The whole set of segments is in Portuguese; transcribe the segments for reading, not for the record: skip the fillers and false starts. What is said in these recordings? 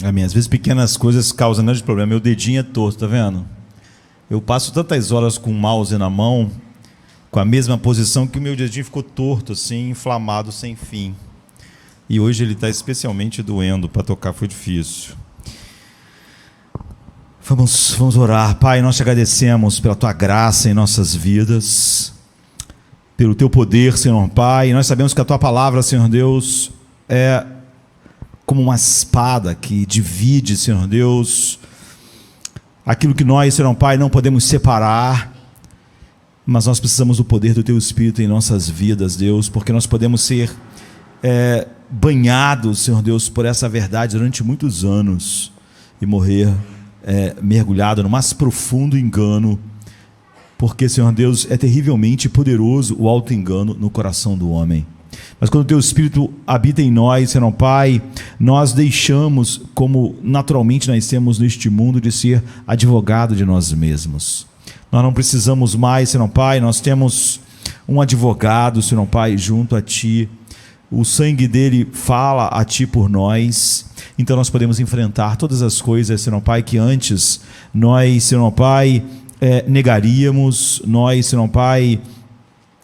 Amém. Às vezes pequenas coisas causam grande problema. Meu dedinho é torto, tá vendo? Eu passo tantas horas com o mouse na mão, com a mesma posição, que o meu dedinho ficou torto, assim, inflamado, sem fim. E hoje ele está especialmente doendo, para tocar foi difícil. Vamos orar. Pai, nós te agradecemos pela tua graça em nossas vidas, pelo teu poder, Senhor Pai. Nós sabemos que a tua palavra, Senhor Deus, é como uma espada que divide, Senhor Deus, aquilo que nós, Senhor Pai, não podemos separar, mas nós precisamos do poder do teu Espírito em nossas vidas, Deus, porque nós podemos ser banhados, Senhor Deus, por essa verdade durante muitos anos e morrer mergulhado no mais profundo engano, porque, Senhor Deus, é terrivelmente poderoso o auto-engano no coração do homem. Mas quando o teu Espírito habita em nós, Senhor Pai, nós deixamos, como naturalmente nós temos neste mundo, de ser advogado de nós mesmos. Nós não precisamos mais, Senhor Pai, nós temos um advogado, Senhor Pai, junto a Ti. O sangue dele fala a Ti por nós, então nós podemos enfrentar todas as coisas, Senhor Pai, que antes nós, Senhor Pai, negaríamos, nós, Senhor Pai,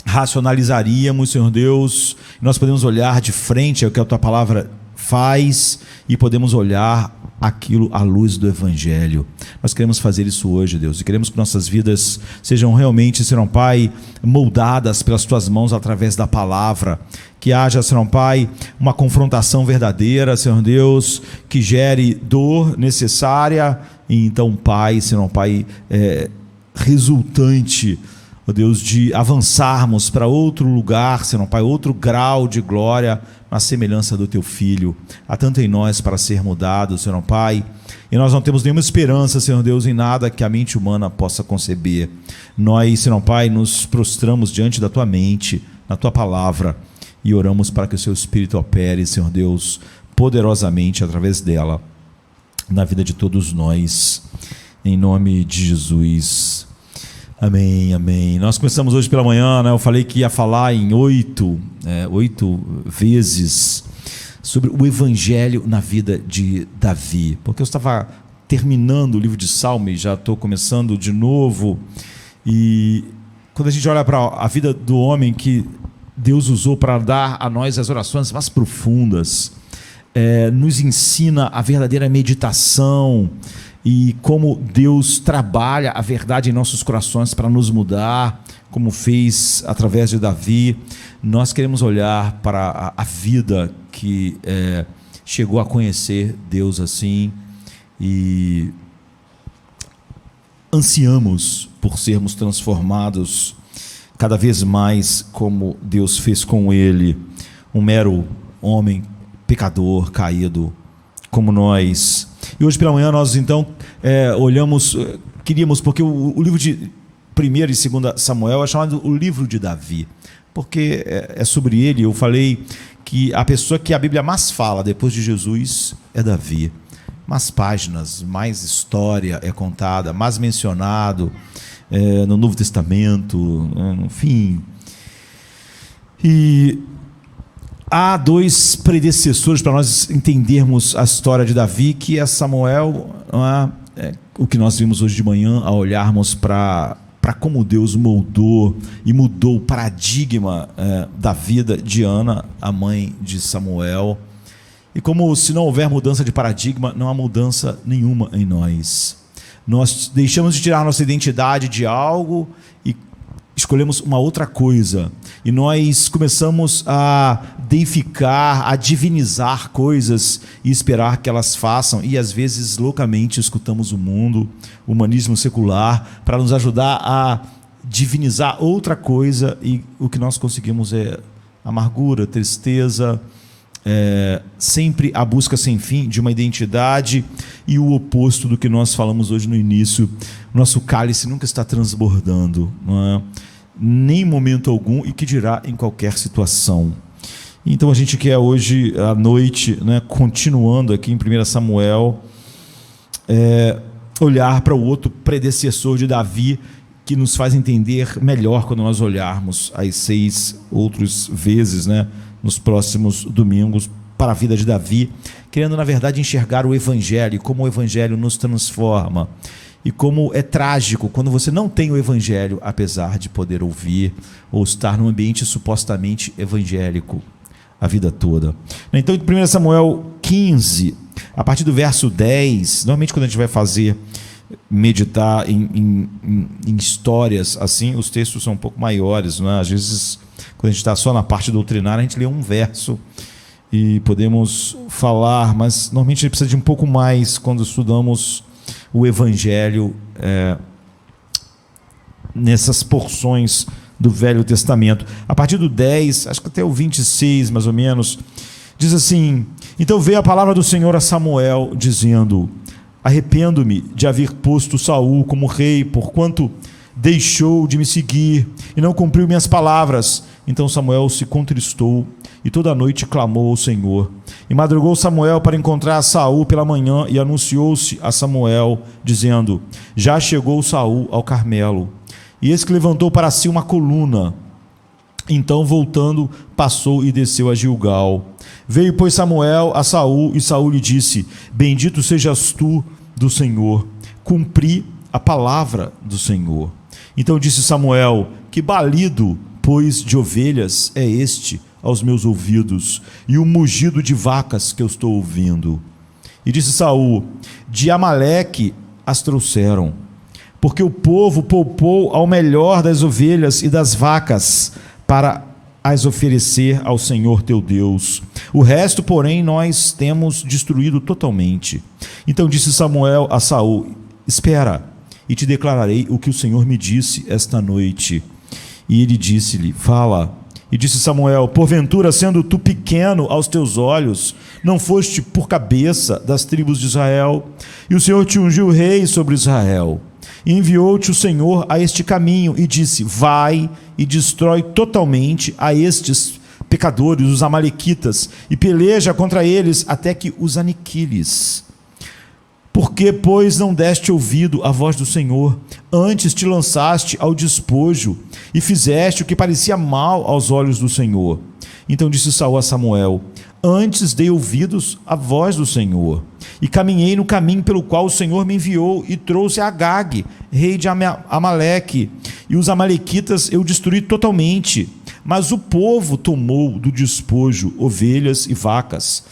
racionalizaríamos, Senhor Deus. Nós podemos olhar de frente ao que a Tua palavra faz e podemos olhar aquilo à luz do Evangelho. Nós queremos fazer isso hoje, Deus, e queremos que nossas vidas sejam realmente, Senhor Pai, moldadas pelas Tuas mãos através da palavra, que haja, Senhor Pai, uma confrontação verdadeira, Senhor Deus, que gere dor necessária, e então, Pai, Senhor Pai, resultante, ó Deus, de avançarmos para outro lugar, Senhor Pai, outro grau de glória na semelhança do Teu Filho. Há tanto em nós para ser mudado, Senhor Pai, e nós não temos nenhuma esperança, Senhor Deus, em nada que a mente humana possa conceber. Nós, Senhor Pai, nos prostramos diante da Tua mente, na Tua palavra, e oramos para que o Seu Espírito opere, Senhor Deus, poderosamente através dela, na vida de todos nós, em nome de Jesus. Amém, amém. Nós começamos hoje pela manhã, né? Eu falei que ia falar em 8 vezes sobre o Evangelho na vida de Davi, porque eu estava terminando o livro de Salmo e já estou começando de novo, e quando a gente olha para a vida do homem que Deus usou para dar a nós as orações mais profundas, nos ensina a verdadeira meditação, e como Deus trabalha a verdade em nossos corações para nos mudar, como fez através de Davi. Nós queremos olhar para a vida que chegou a conhecer Deus assim, e ansiamos por sermos transformados cada vez mais como Deus fez com ele, um mero homem pecador, caído, como nós. E hoje pela manhã nós então queríamos, porque o livro de 1º e 2º Samuel é chamado o livro de Davi, porque é sobre ele. Eu falei que a pessoa que a Bíblia mais fala depois de Jesus é Davi. Mais páginas, mais história é contada, mais mencionado no Novo Testamento, enfim. E há 2 predecessores para nós entendermos a história de Davi, que é Samuel, o que nós vimos hoje de manhã, ao olharmos para como Deus moldou e mudou o paradigma da vida de Ana, a mãe de Samuel, e como, se não houver mudança de paradigma, não há mudança nenhuma em nós. Nós deixamos de tirar nossa identidade de algo e escolhemos uma outra coisa, e nós começamos a deificar, a divinizar coisas e esperar que elas façam, e às vezes loucamente escutamos o mundo, o humanismo secular, para nos ajudar a divinizar outra coisa, e o que nós conseguimos é amargura, tristeza, sempre a busca sem fim de uma identidade, e o oposto do que nós falamos hoje no início. Nosso cálice nunca está transbordando, não é? Nem em momento algum, e que dirá em qualquer situação. Então a gente quer hoje à noite, né, continuando aqui em 1 Samuel, olhar para o outro predecessor de Davi, que nos faz entender melhor quando nós olharmos as 6 outras vezes, né, nos próximos domingos, para a vida de Davi, querendo na verdade enxergar o Evangelho, como o Evangelho nos transforma, e como é trágico quando você não tem o Evangelho, apesar de poder ouvir ou estar num ambiente supostamente evangélico a vida toda. Então, em 1 Samuel 15, a partir do verso 10, normalmente quando a gente vai meditar em histórias assim, os textos são um pouco maiores, não é? Às vezes, quando a gente está só na parte doutrinária, a gente lê um verso e podemos falar, mas normalmente a gente precisa de um pouco mais quando estudamos o Evangelho nessas porções do Velho Testamento. A partir do 10, acho que até o 26 mais ou menos, diz assim: então veio a palavra do Senhor a Samuel, dizendo: arrependo-me de haver posto Saul como rei, porquanto deixou de me seguir e não cumpriu minhas palavras. Então Samuel se contristou e toda a noite clamou ao Senhor. E madrugou Samuel para encontrar Saul pela manhã, e anunciou-se a Samuel, dizendo: já chegou Saul ao Carmelo. E eis que levantou para si uma coluna. Então, voltando, passou e desceu a Gilgal. Veio, pois, Samuel a Saul, e Saul lhe disse: bendito sejas tu do Senhor, cumpri a palavra do Senhor. Então disse Samuel: que balido, pois, de ovelhas é este aos meus ouvidos, e o mugido de vacas que eu estou ouvindo? E disse Saul: de Amaleque as trouxeram, porque o povo poupou ao melhor das ovelhas e das vacas para as oferecer ao Senhor teu Deus. O resto, porém, nós temos destruído totalmente. Então disse Samuel a Saul: espera, e te declararei o que o Senhor me disse esta noite. E ele disse-lhe: fala. E disse Samuel: porventura, sendo tu pequeno aos teus olhos, não foste por cabeça das tribos de Israel? E o Senhor te ungiu rei sobre Israel. E enviou-te o Senhor a este caminho, e disse: vai e destrói totalmente a estes pecadores, os amalequitas, e peleja contra eles até que os aniquiles. Por que, pois, não deste ouvido à voz do Senhor? Antes te lançaste ao despojo e fizeste o que parecia mal aos olhos do Senhor. Então disse Saul a Samuel: antes dei ouvidos à voz do Senhor, e caminhei no caminho pelo qual o Senhor me enviou, e trouxe Agag, rei de Amaleque, e os amalequitas eu destruí totalmente. Mas o povo tomou do despojo ovelhas e vacas,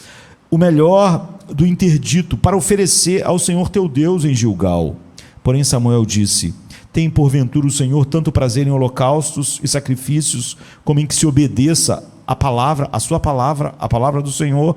o melhor do interdito, para oferecer ao Senhor teu Deus em Gilgal. Porém Samuel disse: tem porventura o Senhor tanto prazer em holocaustos e sacrifícios, como em que se obedeça a palavra, a sua palavra, a palavra do Senhor?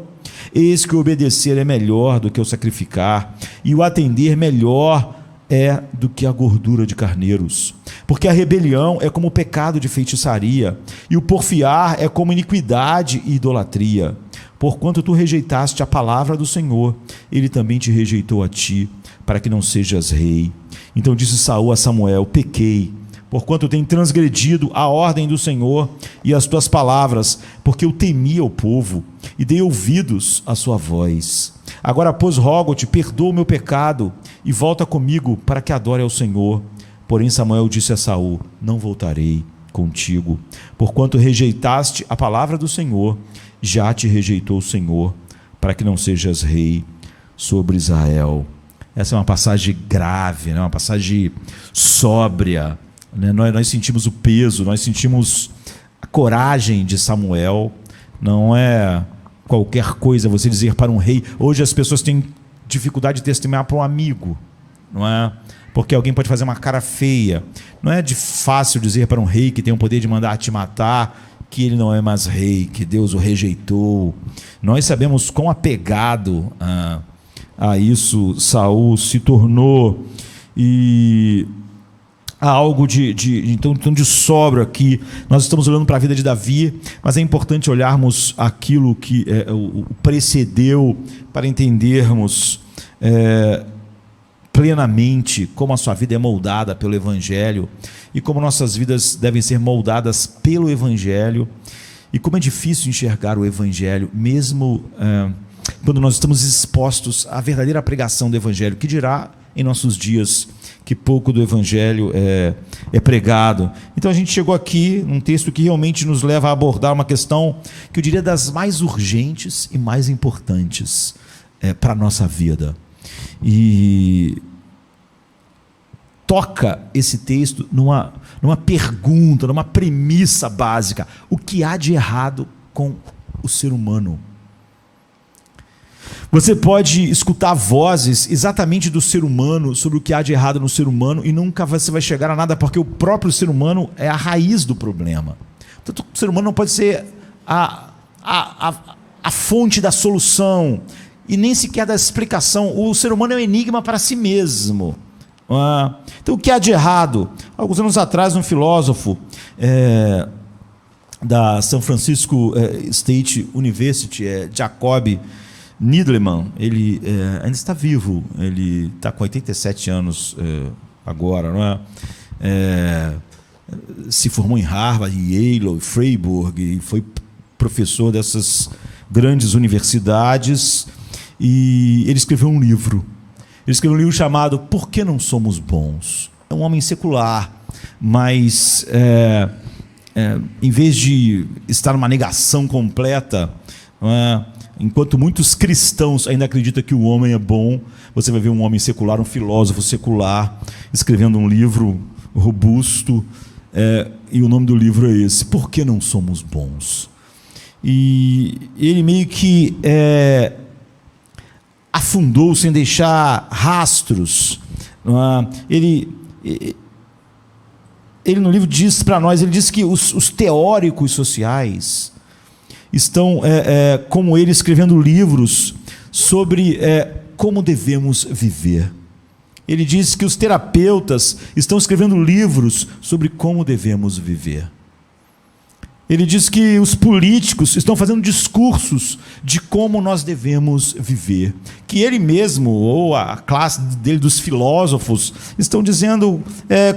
Eis que o obedecer é melhor do que o sacrificar, e o atender melhor é do que a gordura de carneiros. Porque a rebelião é como o pecado de feitiçaria, e o porfiar é como iniquidade e idolatria. Porquanto tu rejeitaste a palavra do Senhor, ele também te rejeitou a ti, para que não sejas rei. Então disse Saul a Samuel: pequei, porquanto tenho transgredido a ordem do Senhor e as tuas palavras, porque eu temia o povo e dei ouvidos à sua voz. Agora, pois, rogo-te, perdoa o meu pecado e volta comigo para que adore ao Senhor. Porém Samuel disse a Saul: não voltarei contigo, porquanto rejeitaste a palavra do Senhor, já te rejeitou o Senhor, para que não sejas rei sobre Israel. Essa é uma passagem grave, né? Uma passagem sóbria, né? Nós sentimos o peso, nós sentimos a coragem de Samuel. Não é qualquer coisa você dizer para um rei. Hoje as pessoas têm dificuldade de testemunhar para um amigo, não é? Porque alguém pode fazer uma cara feia. Não é fácil dizer para um rei que tem o poder de mandar te matar que ele não é mais rei, que Deus o rejeitou. Nós sabemos quão apegado a isso Saul se tornou, e há algo então de sobra aqui. Nós estamos olhando para a vida de Davi, mas é importante olharmos aquilo que o precedeu, para entendermos plenamente como a sua vida é moldada pelo Evangelho, e como nossas vidas devem ser moldadas pelo Evangelho, e como é difícil enxergar o Evangelho, mesmo quando nós estamos expostos à verdadeira pregação do Evangelho, que dirá em nossos dias que pouco do Evangelho é pregado. Então a gente chegou aqui num texto que realmente nos leva a abordar uma questão que eu diria das mais urgentes e mais importantes para a nossa vida. E toca esse texto numa pergunta, numa premissa básica: o que há de errado com o ser humano? Você pode escutar vozes exatamente do ser humano sobre o que há de errado no ser humano e nunca você vai chegar a nada, porque o próprio ser humano é a raiz do problema. Portanto, o ser humano não pode ser a fonte da solução e nem sequer da explicação. O ser humano é um enigma para si mesmo. Então, o que há de errado? Alguns anos atrás, um filósofo da San Francisco State University, Jacob Needleman, ele ainda está vivo, ele está com 87 anos agora, não é? Se formou em Harvard, Yale, Freiburg, e foi professor dessas grandes universidades, e ele escreveu um livro. Ele escreveu um livro chamado Por que não somos bons? É um homem secular, mas em vez de estar numa negação completa, não é? Enquanto muitos cristãos ainda acreditam que o homem é bom, você vai ver um homem secular, um filósofo secular, escrevendo um livro robusto, e o nome do livro é esse: Por que não somos bons? E ele meio que afundou sem deixar rastros. Ele no livro diz para nós, ele diz que os teóricos sociais estão, como ele, escrevendo livros sobre como devemos viver. Ele diz que os terapeutas estão escrevendo livros sobre como devemos viver. Ele diz que os políticos estão fazendo discursos de como nós devemos viver. Que ele mesmo, ou a classe dele, dos filósofos, estão dizendo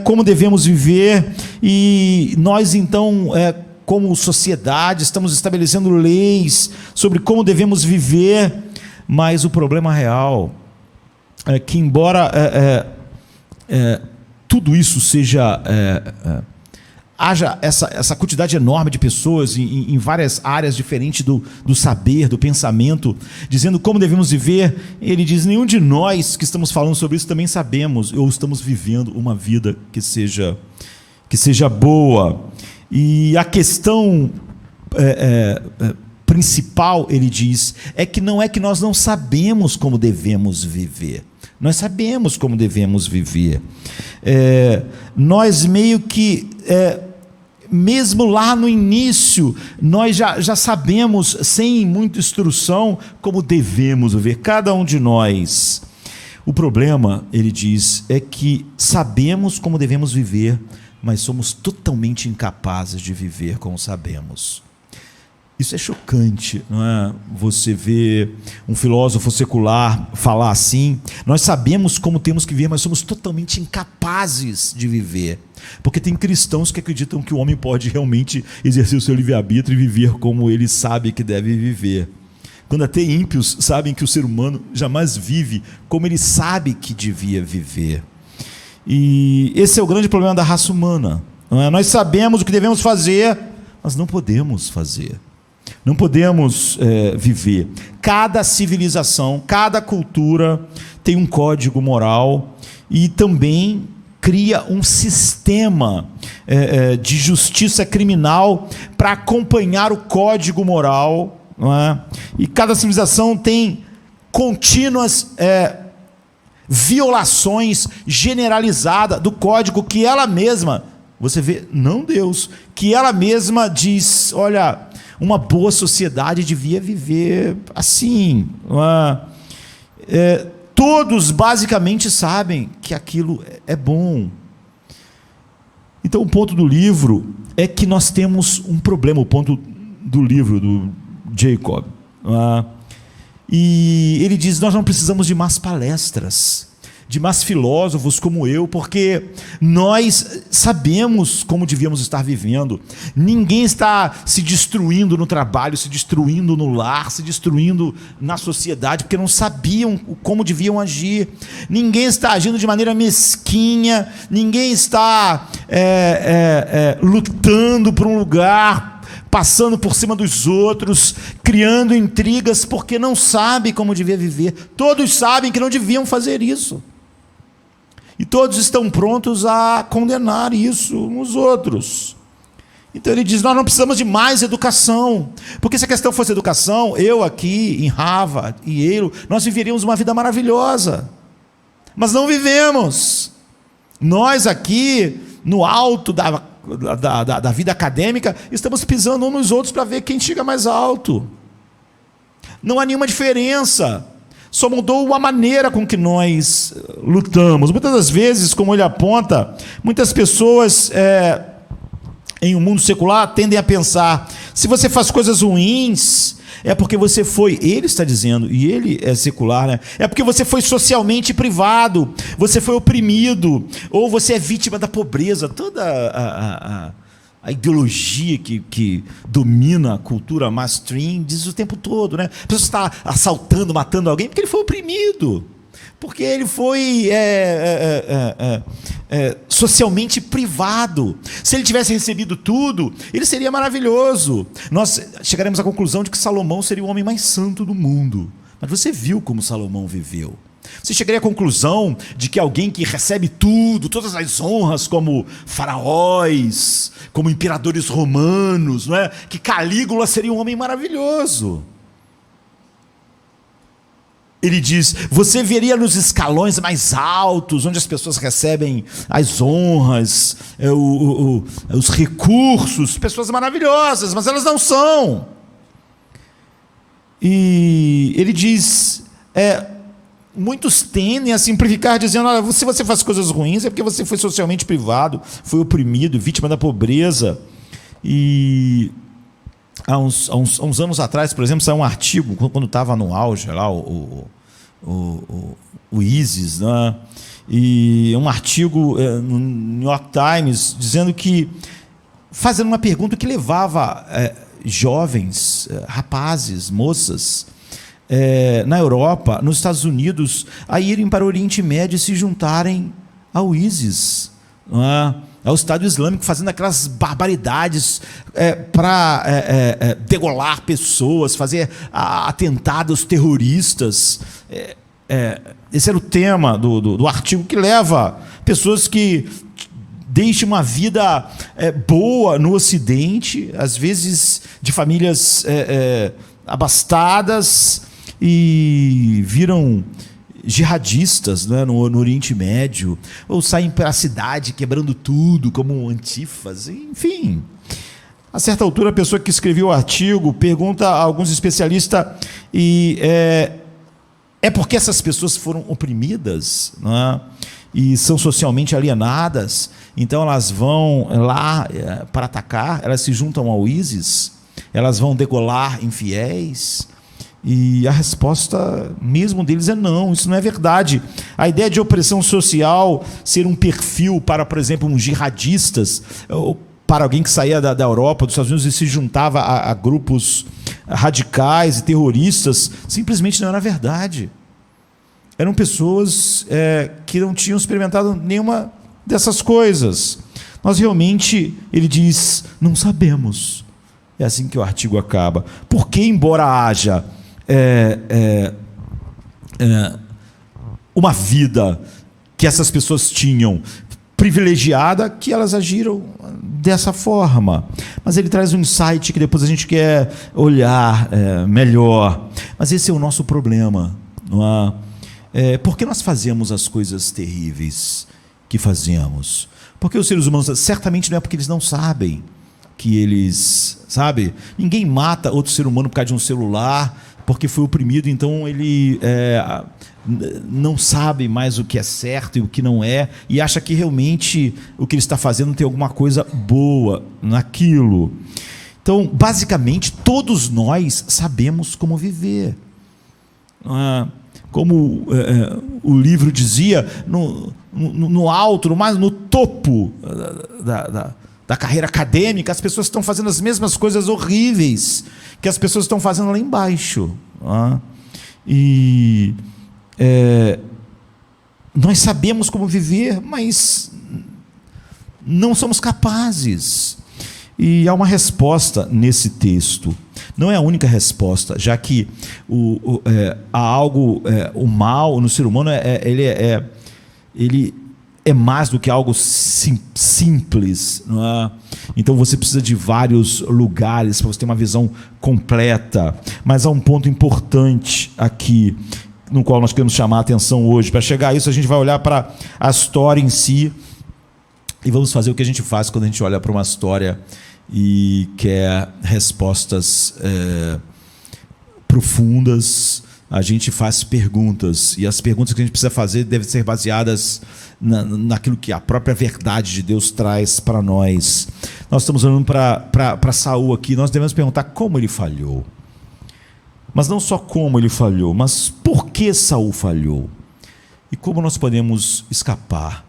como devemos viver, e nós então, como sociedade, estamos estabelecendo leis sobre como devemos viver, mas o problema real é que, embora tudo isso seja... haja essa quantidade enorme de pessoas em várias áreas diferentes do saber, do pensamento, dizendo como devemos viver, ele diz: nenhum de nós que estamos falando sobre isso também sabemos ou estamos vivendo uma vida que seja boa. E a questão principal, ele diz, é que nós não sabemos como devemos viver. Nós sabemos como devemos viver. Nós meio que, mesmo lá no início, nós já sabemos, sem muita instrução, como devemos viver, cada um de nós. O problema, ele diz, é que sabemos como devemos viver, mas somos totalmente incapazes de viver como sabemos. Isso é chocante, não é? Você vê um filósofo secular falar assim: nós sabemos como temos que viver, mas somos totalmente incapazes de viver. Porque tem cristãos que acreditam que o homem pode realmente exercer o seu livre-arbítrio e viver como ele sabe que deve viver. Quando até ímpios sabem que o ser humano jamais vive como ele sabe que devia viver. E esse é o grande problema da raça humana, não é? Nós sabemos o que devemos fazer, mas não podemos fazer. Não podemos viver. Cada civilização, cada cultura tem um código moral e também cria um sistema de justiça criminal para acompanhar o código moral, não é? E cada civilização tem contínuas violações generalizadas do código que ela mesma, você vê, não Deus, que ela mesma diz: olha, uma boa sociedade devia viver assim. Todos basicamente sabem que aquilo é bom. Então o ponto do livro é que nós temos um problema, o ponto do livro do Jacob. E ele diz: nós não precisamos de más palestras, de más filósofos como eu, porque nós sabemos como devíamos estar vivendo. Ninguém está se destruindo no trabalho, se destruindo no lar, se destruindo na sociedade, porque não sabiam como deviam agir. Ninguém está agindo de maneira mesquinha, ninguém está lutando por um lugar, passando por cima dos outros, criando intrigas, porque não sabe como devia viver. Todos sabem que não deviam fazer isso. E todos estão prontos a condenar isso nos outros. Então ele diz, nós não precisamos de mais educação, porque se a questão fosse educação, eu aqui em Harvard e Yale, nós viveríamos uma vida maravilhosa. Mas não vivemos. Nós aqui, no alto da vida acadêmica, estamos pisando uns nos outros para ver quem chega mais alto. Não há nenhuma diferença. Só mudou a maneira com que nós lutamos. Muitas das vezes, como ele aponta, muitas pessoas em um mundo secular tendem a pensar, se você faz coisas ruins, é porque você foi, ele está dizendo, e ele é secular, né? É porque você foi socialmente privado, você foi oprimido, ou você é vítima da pobreza. Toda a ideologia que domina a cultura mainstream diz o tempo todo, né? A pessoa está assaltando, matando alguém porque ele foi oprimido, porque ele foi socialmente privado. Se ele tivesse recebido tudo, ele seria maravilhoso. Nós chegaremos à conclusão de que Salomão seria o homem mais santo do mundo. Mas você viu como Salomão viveu. Você chegaria à conclusão de que alguém que recebe tudo, todas as honras, como faraós, como imperadores romanos, não é? Que Calígula seria um homem maravilhoso. Ele diz, você veria nos escalões mais altos, onde as pessoas recebem as honras, os recursos, pessoas maravilhosas, mas elas não são. E ele diz, muitos tendem a simplificar, dizendo, olha, se você faz coisas ruins, é porque você foi socialmente privado, foi oprimido, vítima da pobreza. E há uns anos atrás, por exemplo, saiu um artigo, quando estava no auge lá, o ISIS, né? E um artigo no New York Times, dizendo que, fazendo uma pergunta que levava jovens, rapazes, moças, na Europa, nos Estados Unidos, a irem para o Oriente Médio e se juntarem ao ISIS, não é? Ao Estado Islâmico, fazendo aquelas barbaridades para degolar pessoas, fazer atentados terroristas. Esse era o tema do artigo, que leva pessoas que deixam uma vida boa no Ocidente, às vezes de famílias abastadas, e viram jihadistas, né, no Oriente Médio, ou saem para a cidade quebrando tudo, como antifas, enfim. A certa altura, a pessoa que escreveu o artigo pergunta a alguns especialistas, é porque essas pessoas foram oprimidas, né, e são socialmente alienadas, então elas vão lá para atacar, elas se juntam ao ISIS, elas vão degolar infiéis? E a resposta mesmo deles é não, isso não é verdade. A ideia de opressão social ser um perfil para, por exemplo, uns jihadistas, ou para alguém que saía da Europa, dos Estados Unidos, e se juntava a grupos radicais e terroristas, simplesmente não era verdade. Eram pessoas que não tinham experimentado nenhuma dessas coisas. Nós realmente, ele diz, não sabemos. É assim que o artigo acaba. Porque, embora haja uma vida que essas pessoas tinham privilegiada, que elas agiram dessa forma. Mas ele traz um insight que depois a gente quer olhar melhor. Mas esse é o nosso problema, não é? Por que nós fazemos as coisas terríveis que fazemos? Porque os seres humanos, certamente não é porque eles não sabem que eles, sabe? Ninguém mata outro ser humano por causa de um celular, porque foi oprimido, então ele não sabe mais o que é certo e o que não é, e acha que realmente o que ele está fazendo tem alguma coisa boa naquilo. Então, basicamente, todos nós sabemos como viver. como o livro dizia, no alto, no topo da carreira acadêmica, as pessoas estão fazendo as mesmas coisas horríveis que as pessoas estão fazendo lá embaixo. E nós sabemos como viver, mas não somos capazes. E há uma resposta nesse texto. Não é a única resposta, já que há algo, o mal no ser humano, ele é mais do que algo simples, não é? Então você precisa de vários lugares para você ter uma visão completa. Mas há um ponto importante aqui, no qual nós queremos chamar a atenção hoje. Para chegar a isso, a gente vai olhar para a história em si e vamos fazer o que a gente faz quando a gente olha para uma história e quer respostas profundas. A gente faz perguntas, e as perguntas que a gente precisa fazer devem ser baseadas naquilo que a própria verdade de Deus traz para nós. Nós estamos olhando para Saul aqui, nós devemos perguntar como ele falhou. Mas não só como ele falhou, mas por que Saul falhou? E como nós podemos escapar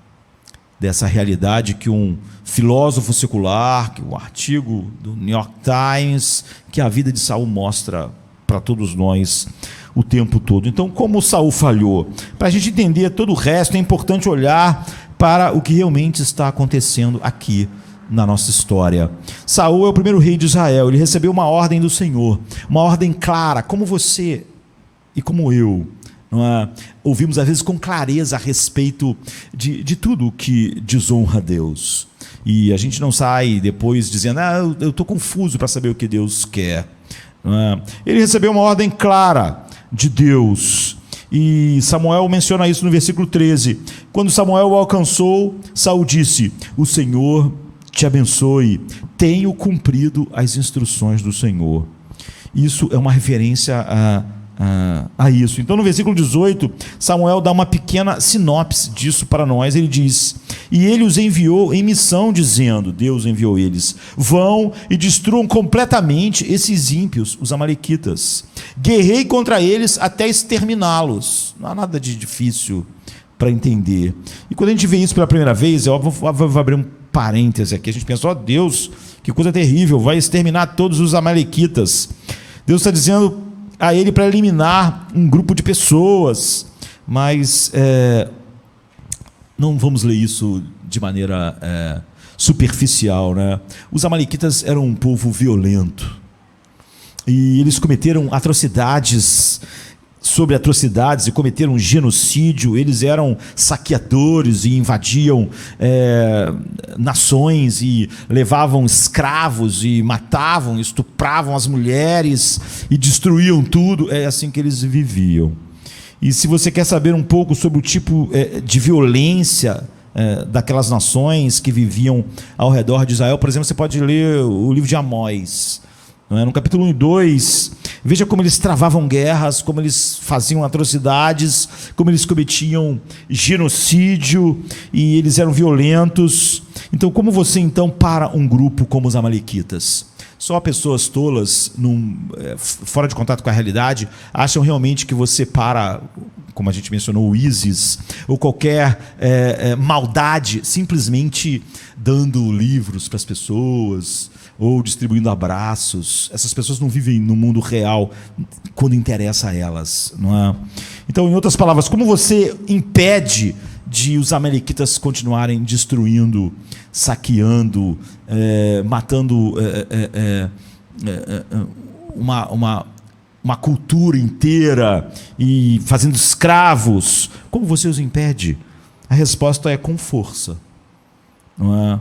dessa realidade que um filósofo secular, que um artigo do New York Times, que a vida de Saul mostra para todos nós o tempo todo. Então, como Saul falhou? Para a gente entender todo o resto, é importante olhar para o que realmente está acontecendo aqui na nossa história. Saul é o primeiro rei de Israel. Ele recebeu uma ordem do Senhor, uma ordem clara, como você e como eu, não é? Ouvimos às vezes com clareza a respeito de tudo que desonra a Deus. E a gente não sai depois dizendo, eu estou confuso para saber o que Deus quer. Não é? Ele recebeu uma ordem clara de Deus, e Samuel menciona isso no versículo 13. Quando Samuel o alcançou, Saul disse: o Senhor te abençoe, tenho cumprido as instruções do Senhor. Isso é uma referência a isso. Então no versículo 18, Samuel dá uma pequena sinopse disso para nós. Ele diz: e ele os enviou em missão, dizendo, Deus enviou eles, vão e destruam completamente esses ímpios, os amalequitas, guerrei contra eles até exterminá-los. Não há nada de difícil para entender. E quando a gente vê isso pela primeira vez, eu vou abrir um parêntese aqui, a gente pensa, Deus, que coisa terrível, vai exterminar todos os amalequitas. Deus está dizendo a ele para eliminar um grupo de pessoas, mas não vamos ler isso de maneira superficial, né? Os amalequitas eram um povo violento, e eles cometeram atrocidades sobre atrocidades, e cometeram genocídio. Eles eram saqueadores e invadiam nações, e levavam escravos, e matavam, estupravam as mulheres, e destruíam tudo. É assim que eles viviam. E se você quer saber um pouco sobre o tipo de violência daquelas nações que viviam ao redor de Israel, por exemplo, você pode ler o livro de Amós. No capítulo 1 e 2, veja como eles travavam guerras, como eles faziam atrocidades, como eles cometiam genocídio, e eles eram violentos. Então, como você então para um grupo como os amalequitas? Só pessoas tolas, fora de contato com a realidade, acham realmente que você para, como a gente mencionou, o ISIS, ou qualquer maldade, simplesmente dando livros para as pessoas, ou distribuindo abraços. Essas pessoas não vivem no mundo real quando interessa a elas, não é? Então, em outras palavras, como você impede de os amalequitas continuarem destruindo, saqueando, matando uma cultura inteira e fazendo escravos? Como você os impede? A resposta é com força, não é?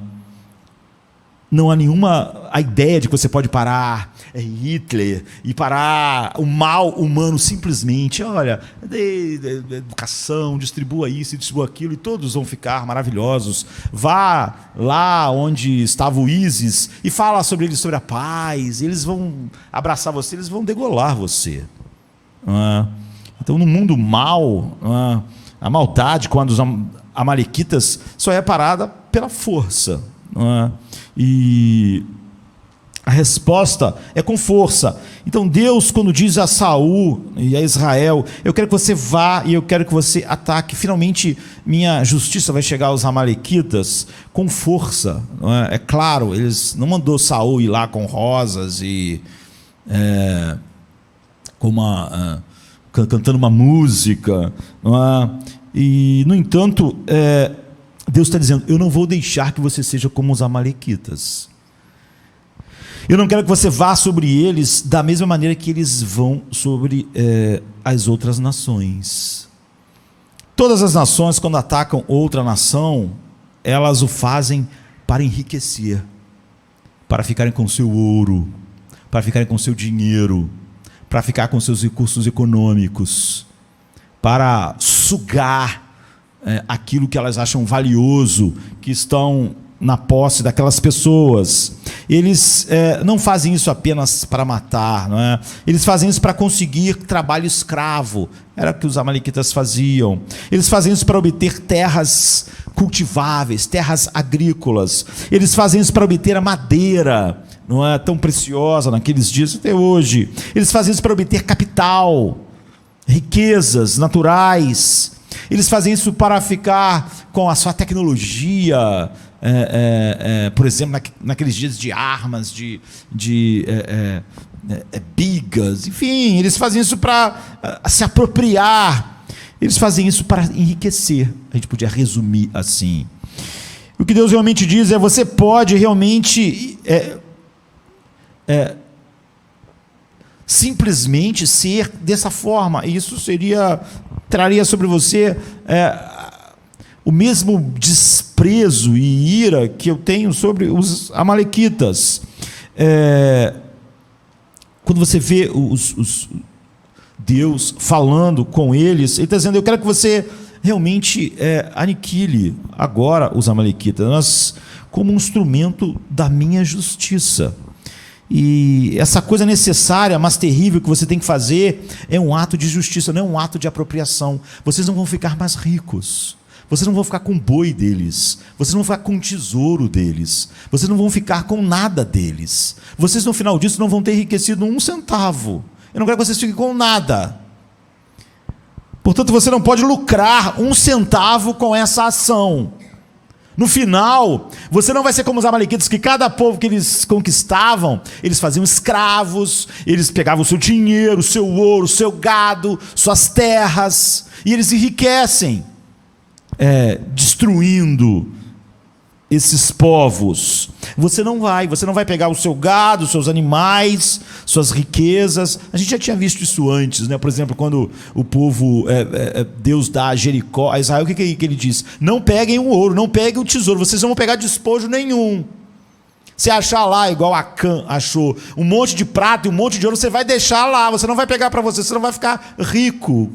Não há nenhuma ideia de que você pode parar Hitler e parar o mal humano simplesmente. Olha, dê educação, distribua isso e distribua aquilo, e todos vão ficar maravilhosos. Vá lá onde estava o ISIS e fala sobre eles, sobre a paz. Eles vão abraçar você, eles vão degolar você. Então, no mundo mal, a maldade com os amalequitas só é parada pela força. E A resposta é com força. Então Deus, quando diz a Saul e a Israel, eu quero que você vá e eu quero que você ataque, finalmente minha justiça vai chegar aos amalequitas com força, não é? É claro, eles não mandou Saul ir lá com rosas e cantando uma música, não é? E no entanto, Deus está dizendo, eu não vou deixar que você seja como os amalequitas. Eu não quero que você vá sobre eles da mesma maneira que eles vão sobre as outras nações. Todas as nações, quando atacam outra nação, elas o fazem para enriquecer, para ficarem com seu ouro, para ficarem com seu dinheiro, para ficar com seus recursos econômicos, para sugar aquilo que elas acham valioso, que estão na posse daquelas pessoas. Eles não fazem isso apenas para matar, não é? Eles fazem isso para conseguir trabalho escravo, era o que os amalequitas faziam. Eles fazem isso para obter terras cultiváveis, terras agrícolas. Eles fazem isso para obter a madeira, não é tão preciosa naqueles dias até hoje. Eles fazem isso para obter capital, riquezas naturais. Eles fazem isso para ficar com a sua tecnologia, por exemplo, naqueles dias de armas, de bigas, enfim, eles fazem isso para se apropriar, eles fazem isso para enriquecer. A gente podia resumir assim. O que Deus realmente diz é: você pode realmente simplesmente ser dessa forma, e isso traria sobre você o mesmo desprezo e ira que eu tenho sobre os amalequitas. Quando você vê Deus falando com eles, Ele está dizendo: eu quero que você realmente aniquile agora os amalequitas, como um instrumento da minha justiça. E essa coisa necessária, mas terrível, que você tem que fazer é um ato de justiça, não é um ato de apropriação. Vocês não vão ficar mais ricos. Vocês não vão ficar com o boi deles. Vocês não vão ficar com o tesouro deles. Vocês não vão ficar com nada deles. Vocês, no final disso, não vão ter enriquecido um centavo. Eu não quero que vocês fiquem com nada. Portanto, você não pode lucrar um centavo com essa ação. No final, você não vai ser como os amalequitas, que cada povo que eles conquistavam, eles faziam escravos, eles pegavam o seu dinheiro, o seu ouro, o seu gado, suas terras, e eles enriquecem, destruindo esses povos. Você não vai pegar o seu gado, os seus animais, suas riquezas. A gente já tinha visto isso antes, né? Por exemplo, quando o povo, Deus dá a Jericó, a Israel, o que ele diz? Não peguem o ouro, não peguem o tesouro, vocês não vão pegar despojo nenhum. Se achar lá, igual Acã achou, um monte de prata e um monte de ouro, você vai deixar lá, você não vai pegar para você não vai ficar rico,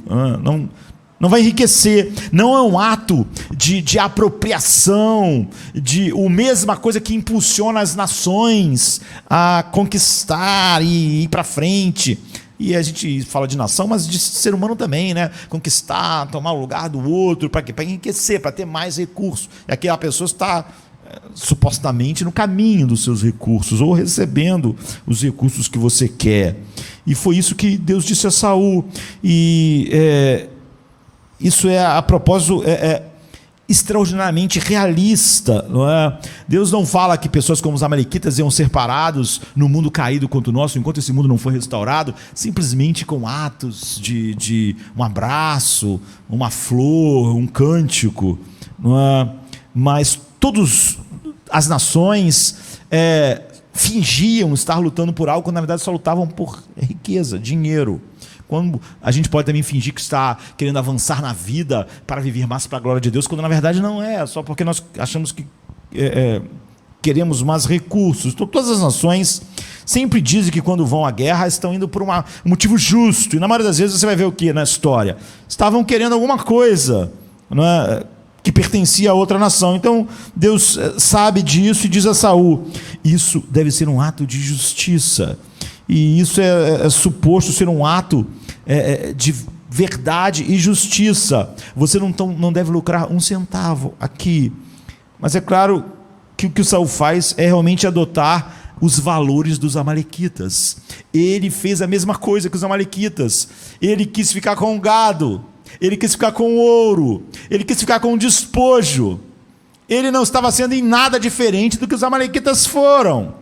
não vai enriquecer. Não é um ato de apropriação, a mesma coisa que impulsiona as nações a conquistar e ir para frente. E a gente fala de nação, mas de ser humano também, né? Conquistar, tomar o lugar do outro, para quê? Para enriquecer, para ter mais recursos. E aqui a pessoa está supostamente no caminho dos seus recursos, ou recebendo os recursos que você quer. E foi isso que Deus disse a Saul. Isso a propósito, extraordinariamente realista, não é? Deus não fala que pessoas como os amalequitas iam ser parados no mundo caído quanto o nosso, enquanto esse mundo não foi restaurado, simplesmente com atos de um abraço, uma flor, um cântico, não é? Mas todas as nações fingiam estar lutando por algo, quando na verdade só lutavam por riqueza, dinheiro. Quando a gente pode também fingir que está querendo avançar na vida para viver mais para a glória de Deus, quando na verdade não é, só porque nós achamos que queremos mais recursos. Então, todas as nações sempre dizem que quando vão à guerra estão indo por um motivo justo, e na maioria das vezes você vai ver o que na história? Estavam querendo alguma coisa, não é, que pertencia a outra nação. Então Deus sabe disso e diz a Saul: isso deve ser um ato de justiça. E isso é suposto ser um ato de verdade e justiça. Você não deve lucrar um centavo aqui. Mas é claro que o que o Saul faz é realmente adotar os valores dos amalequitas. Ele fez a mesma coisa que os amalequitas. Ele quis ficar com o gado, ele quis ficar com o ouro, ele quis ficar com o despojo. Ele não estava sendo em nada diferente do que os amalequitas foram.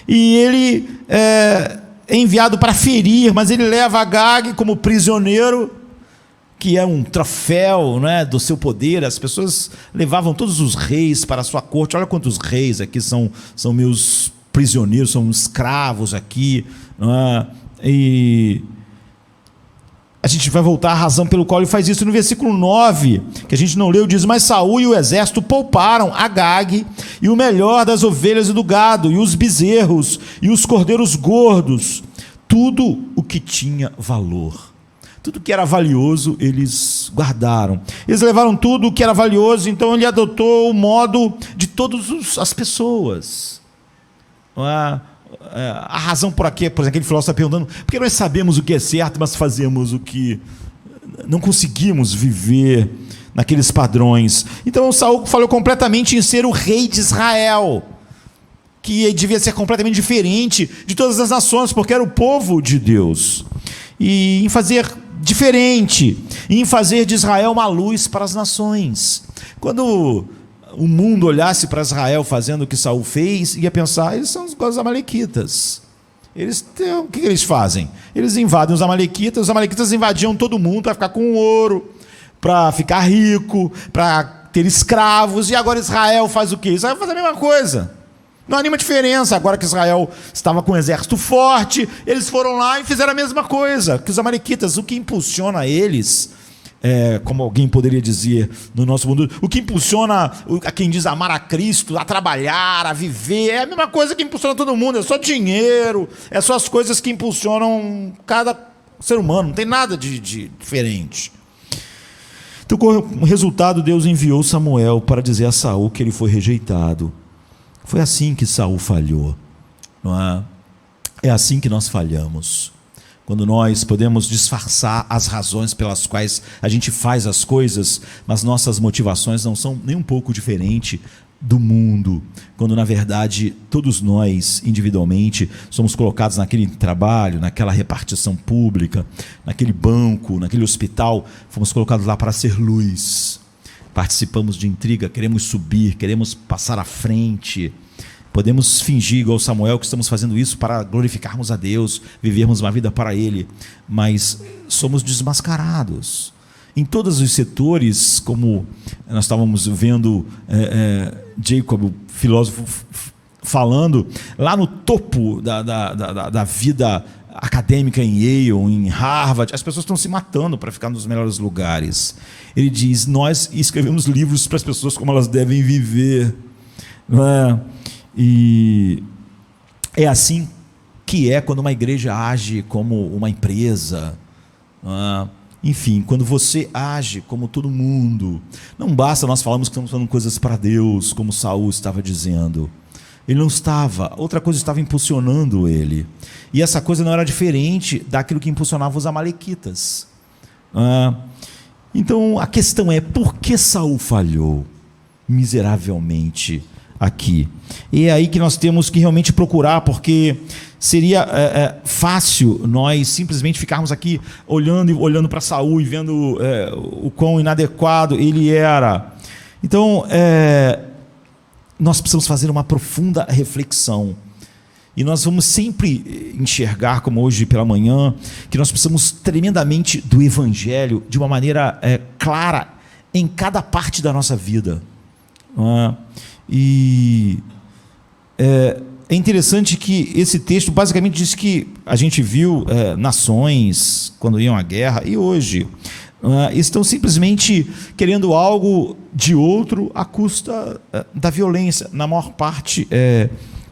E ele é enviado para ferir, mas ele leva Agag como prisioneiro, que é um troféu, né, do seu poder. As pessoas levavam todos os reis para a sua corte. Olha quantos reis aqui são meus prisioneiros, são escravos aqui. E a gente vai voltar à razão pelo qual ele faz isso. No versículo 9, que a gente não leu, diz: mas Saul e o exército pouparam Agag e o melhor das ovelhas e do gado, e os bezerros, e os cordeiros gordos, tudo o que tinha valor. Tudo que era valioso, eles guardaram. Eles levaram tudo o que era valioso, então ele adotou o modo de todas as pessoas. A razão por aqui, por exemplo, aquele filósofo está perguntando, porque nós sabemos o que é certo, mas fazemos o que não conseguimos viver naqueles padrões. Então Saul falou completamente em ser o rei de Israel, que devia ser completamente diferente de todas as nações, porque era o povo de Deus. E em fazer diferente, em fazer de Israel uma luz para as nações. Quando o mundo olhasse para Israel fazendo o que Saul fez, ia pensar: eles são os amalequitas. O que eles fazem? Eles invadem os amalequitas invadiam todo mundo para ficar com ouro, para ficar rico, para ter escravos, e agora Israel faz o quê? Israel faz a mesma coisa. Não há nenhuma diferença. Agora que Israel estava com um exército forte, eles foram lá e fizeram a mesma coisa que os amalequitas. O que impulsiona eles, como alguém poderia dizer no nosso mundo, o que impulsiona a quem diz amar a Cristo, a trabalhar, a viver, é a mesma coisa que impulsiona todo mundo. É só dinheiro, é só as coisas que impulsionam cada ser humano. Não tem nada de diferente. Então, como resultado, Deus enviou Samuel para dizer a Saul que ele foi rejeitado. Foi assim que Saul falhou, não é? É assim que nós falhamos. Quando nós podemos disfarçar as razões pelas quais a gente faz as coisas, mas nossas motivações não são nem um pouco diferentes do mundo. Quando, na verdade, todos nós, individualmente, somos colocados naquele trabalho, naquela repartição pública, naquele banco, naquele hospital, fomos colocados lá para ser luz. Participamos de intriga, queremos subir, queremos passar à frente. Podemos fingir, igual Samuel, que estamos fazendo isso para glorificarmos a Deus, vivermos uma vida para Ele, mas somos desmascarados. Em todos os setores, como nós estávamos vendo Jacob, o filósofo, falando, lá no topo da vida acadêmica em Yale, em Harvard, as pessoas estão se matando para ficar nos melhores lugares. Ele diz: nós escrevemos livros para as pessoas como elas devem viver, não é? E é assim que é quando uma igreja age como uma empresa, não é? Enfim, quando você age como todo mundo, não basta nós falarmos que estamos falando coisas para Deus, como Saul estava dizendo. Ele não estava, outra coisa estava impulsionando ele. E essa coisa não era diferente daquilo que impulsionava os amalequitas. Então a questão é: por que Saul falhou miseravelmente aqui? E é aí que nós temos que realmente procurar, porque seria fácil nós simplesmente ficarmos aqui olhando para Saul e vendo o quão inadequado ele era. Então, nós precisamos fazer uma profunda reflexão. E nós vamos sempre enxergar, como hoje pela manhã, que nós precisamos tremendamente do Evangelho de uma maneira clara em cada parte da nossa vida. E é interessante que esse texto basicamente diz que a gente viu nações quando iam à guerra, e hoje estão simplesmente querendo algo de outro à custa da violência, na maior parte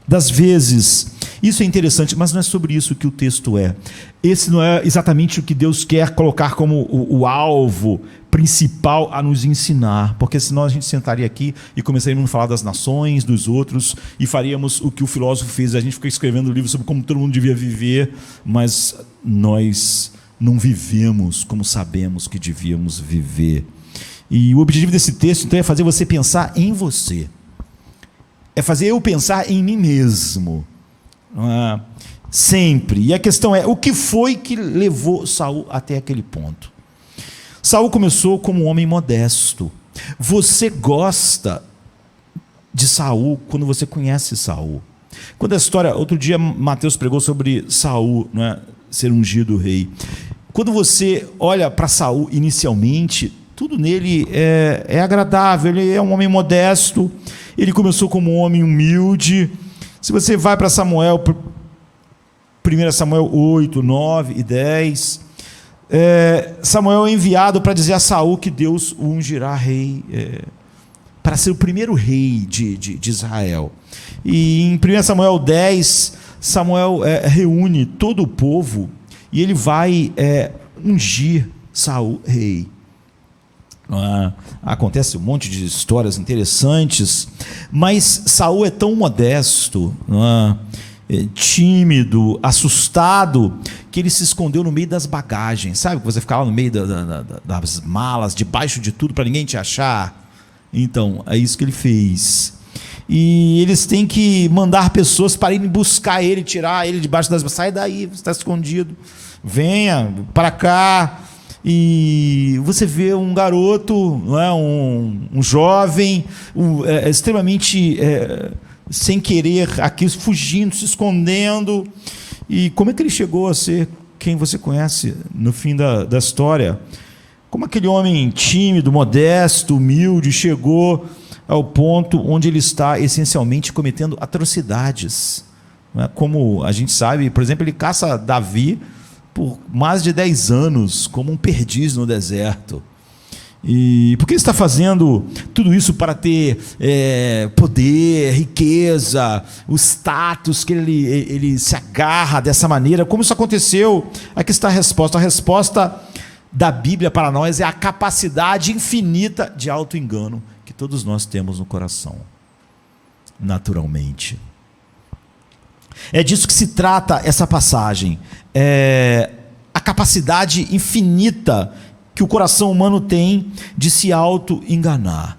das vezes. Isso é interessante, mas não é sobre isso que o texto é. Esse não é exatamente o que Deus quer colocar como o alvo principal a nos ensinar, porque senão a gente sentaria aqui e começaríamos a falar das nações, dos outros, e faríamos o que o filósofo fez. A gente fica escrevendo livros sobre como todo mundo devia viver, mas nós não vivemos como sabemos que devíamos viver. E o objetivo desse texto, então, é fazer você pensar em você. é fazer eu pensar em mim mesmo, não é? Sempre. E a questão é, o que foi que levou Saul até aquele ponto? Saul começou como um homem modesto. Você gosta de Saul quando você conhece Saul. Quando a história, outro dia Mateus pregou sobre Saul, não é? Ser ungido rei. Quando você olha para Saul inicialmente, tudo nele é agradável, ele é um homem modesto, ele começou como um homem humilde. Se você vai para Samuel, 1 Samuel 8, 9 e 10, Samuel é enviado para dizer a Saul que Deus o ungirá rei, para ser o primeiro rei de Israel. E em 1 Samuel 10, Samuel reúne todo o povo e ele vai ungir Saul rei. Acontece um monte de histórias interessantes, mas Saul é tão modesto, tímido, assustado, que ele se escondeu no meio das bagagens. Sabe que você ficava no meio das malas, debaixo de tudo, para ninguém te achar? Então, é isso que ele fez. E eles têm que mandar pessoas para irem buscar ele, tirar ele debaixo das... Sai daí, você está escondido. Venha para cá. E você vê um garoto, não é? um jovem, extremamente sem querer, aqui fugindo, se escondendo. E como é que ele chegou a ser quem você conhece no fim da história? Como aquele homem tímido, modesto, humilde, chegou ao ponto onde ele está essencialmente cometendo atrocidades. Não é? Como a gente sabe, por exemplo, ele caça Davi por mais de 10 anos, como um perdiz no deserto. E por que ele está fazendo tudo isso? Para ter poder, riqueza, o status que ele se agarra dessa maneira. Como isso aconteceu? Aqui está a resposta. A resposta da Bíblia para nós é a capacidade infinita de auto-engano que todos nós temos no coração, naturalmente. É disso que se trata essa passagem. A capacidade infinita que o coração humano tem de se auto-enganar.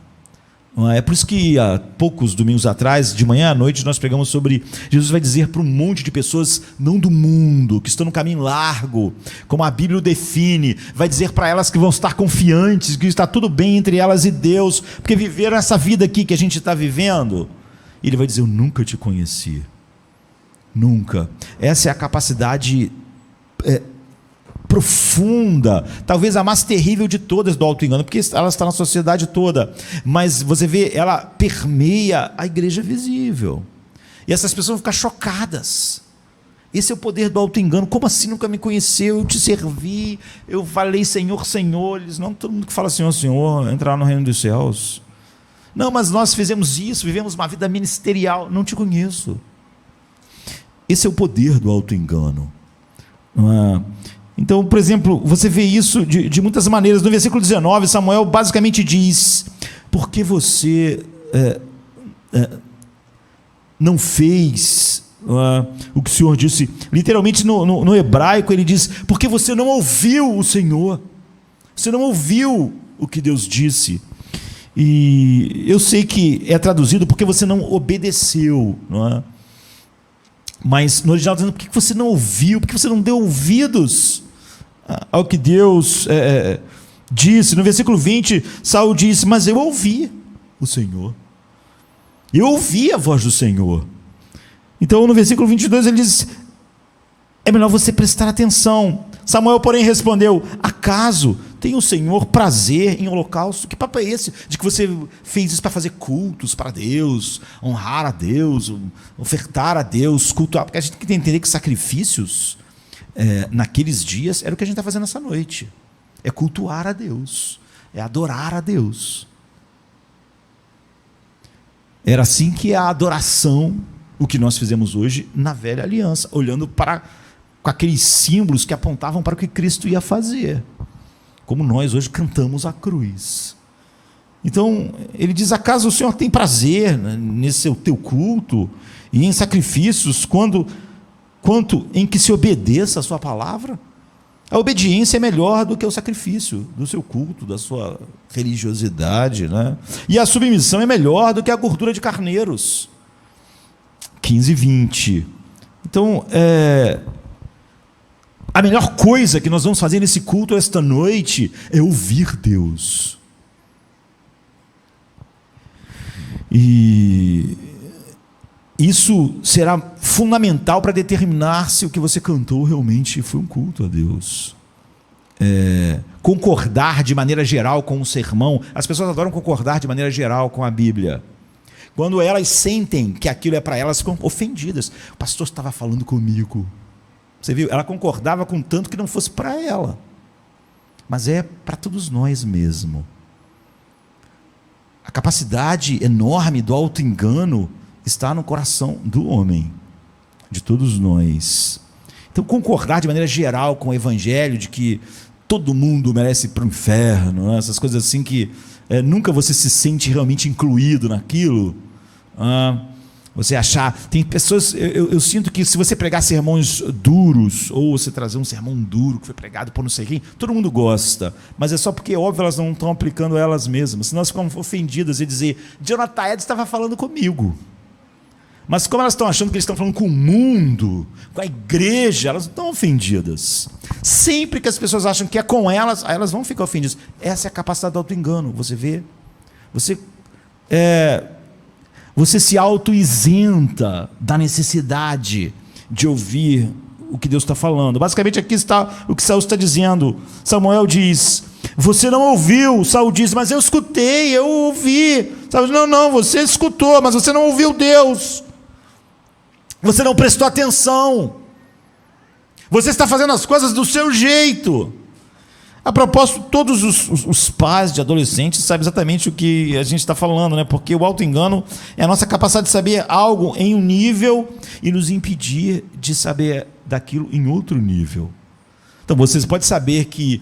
É por isso que há poucos domingos atrás, de manhã à noite, nós pregamos sobre Jesus vai dizer para um monte de pessoas, não do mundo, que estão no caminho largo, como a Bíblia o define, vai dizer para elas que vão estar confiantes, que está tudo bem entre elas e Deus, porque viveram essa vida aqui que a gente está vivendo. E ele vai dizer, eu nunca te conheci. Nunca. Essa é a capacidade profunda, talvez a mais terrível de todas do auto-engano, porque ela está na sociedade toda, mas você vê, ela permeia a igreja visível, e essas pessoas vão ficar chocadas. Esse é o poder do auto-engano. Como assim nunca me conheceu? Eu te servi, eu falei Senhor, Senhor. Eles, não, todo mundo que fala Senhor, Senhor, entrar no reino dos céus. Não, mas nós fizemos isso, vivemos uma vida ministerial. Não te conheço. Esse é o poder do auto-engano. Então, por exemplo, você vê isso de muitas maneiras. No versículo 19, Samuel basicamente diz, porque você não fez o que o Senhor disse. Literalmente no hebraico ele diz, porque você não ouviu o Senhor, você não ouviu o que Deus disse. E eu sei que é traduzido porque você não obedeceu, não é? Mas no original está dizendo, por que você não ouviu, por que você não deu ouvidos ao que Deus disse. No versículo 20, Saul disse, mas eu ouvi o Senhor, eu ouvi a voz do Senhor. Então no versículo 22 ele diz, é melhor você prestar atenção. Samuel porém respondeu, acaso tem o Senhor prazer em holocausto? Que papo é esse de que você fez isso para fazer cultos para Deus, honrar a Deus, ofertar a Deus, cultuar? Porque a gente tem que entender que sacrifícios naqueles dias era o que a gente está fazendo essa noite, é cultuar a Deus, é adorar a Deus. Era assim que a adoração, o que nós fizemos hoje na velha aliança, olhando com aqueles símbolos que apontavam para o que Cristo ia fazer, como nós hoje cantamos a cruz. Então ele diz, acaso o Senhor tem prazer nesse teu culto e em sacrifícios quanto em que se obedeça a sua palavra? A obediência é melhor do que o sacrifício do seu culto, da sua religiosidade, né? E a submissão é melhor do que a gordura de carneiros. 15, 20. Então, a melhor coisa que nós vamos fazer nesse culto esta noite é ouvir Deus. E isso será fundamental para determinar se o que você cantou realmente foi um culto a Deus. Concordar de maneira geral com o sermão. As pessoas adoram concordar de maneira geral com a Bíblia. Quando elas sentem que aquilo é para elas, ficam ofendidas. O pastor estava falando comigo. Você viu? Ela concordava com tanto que não fosse para ela. Mas é para todos nós mesmo. A capacidade enorme do auto-engano está no coração do homem, de todos nós. Então, concordar de maneira geral com o evangelho de que todo mundo merece ir para o inferno, né? Essas coisas assim que nunca você se sente realmente incluído naquilo. Você achar... Tem pessoas... Eu sinto que se você pregar sermões duros, ou você trazer um sermão duro que foi pregado por não sei quem, todo mundo gosta. Mas é só porque, óbvio, elas não estão aplicando elas mesmas. Senão elas ficam ofendidas e dizer: Jonathan Edwards estava falando comigo. Mas como elas estão achando que eles estão falando com o mundo, com a igreja, elas não estão ofendidas. Sempre que as pessoas acham que é com elas, aí elas vão ficar ofendidas. Essa é a capacidade do auto-engano. Você vê? Você se auto-isenta da necessidade de ouvir o que Deus está falando. Basicamente aqui está o que Saul está dizendo. Samuel diz: você não ouviu. Saul diz: mas eu escutei, eu ouvi. Saul diz: não, você escutou, mas você não ouviu Deus. Você não prestou atenção. Você está fazendo as coisas do seu jeito. A propósito, todos os pais de adolescentes sabem exatamente o que a gente está falando, né? Porque o auto-engano é a nossa capacidade de saber algo em um nível e nos impedir de saber daquilo em outro nível. Então, vocês podem saber que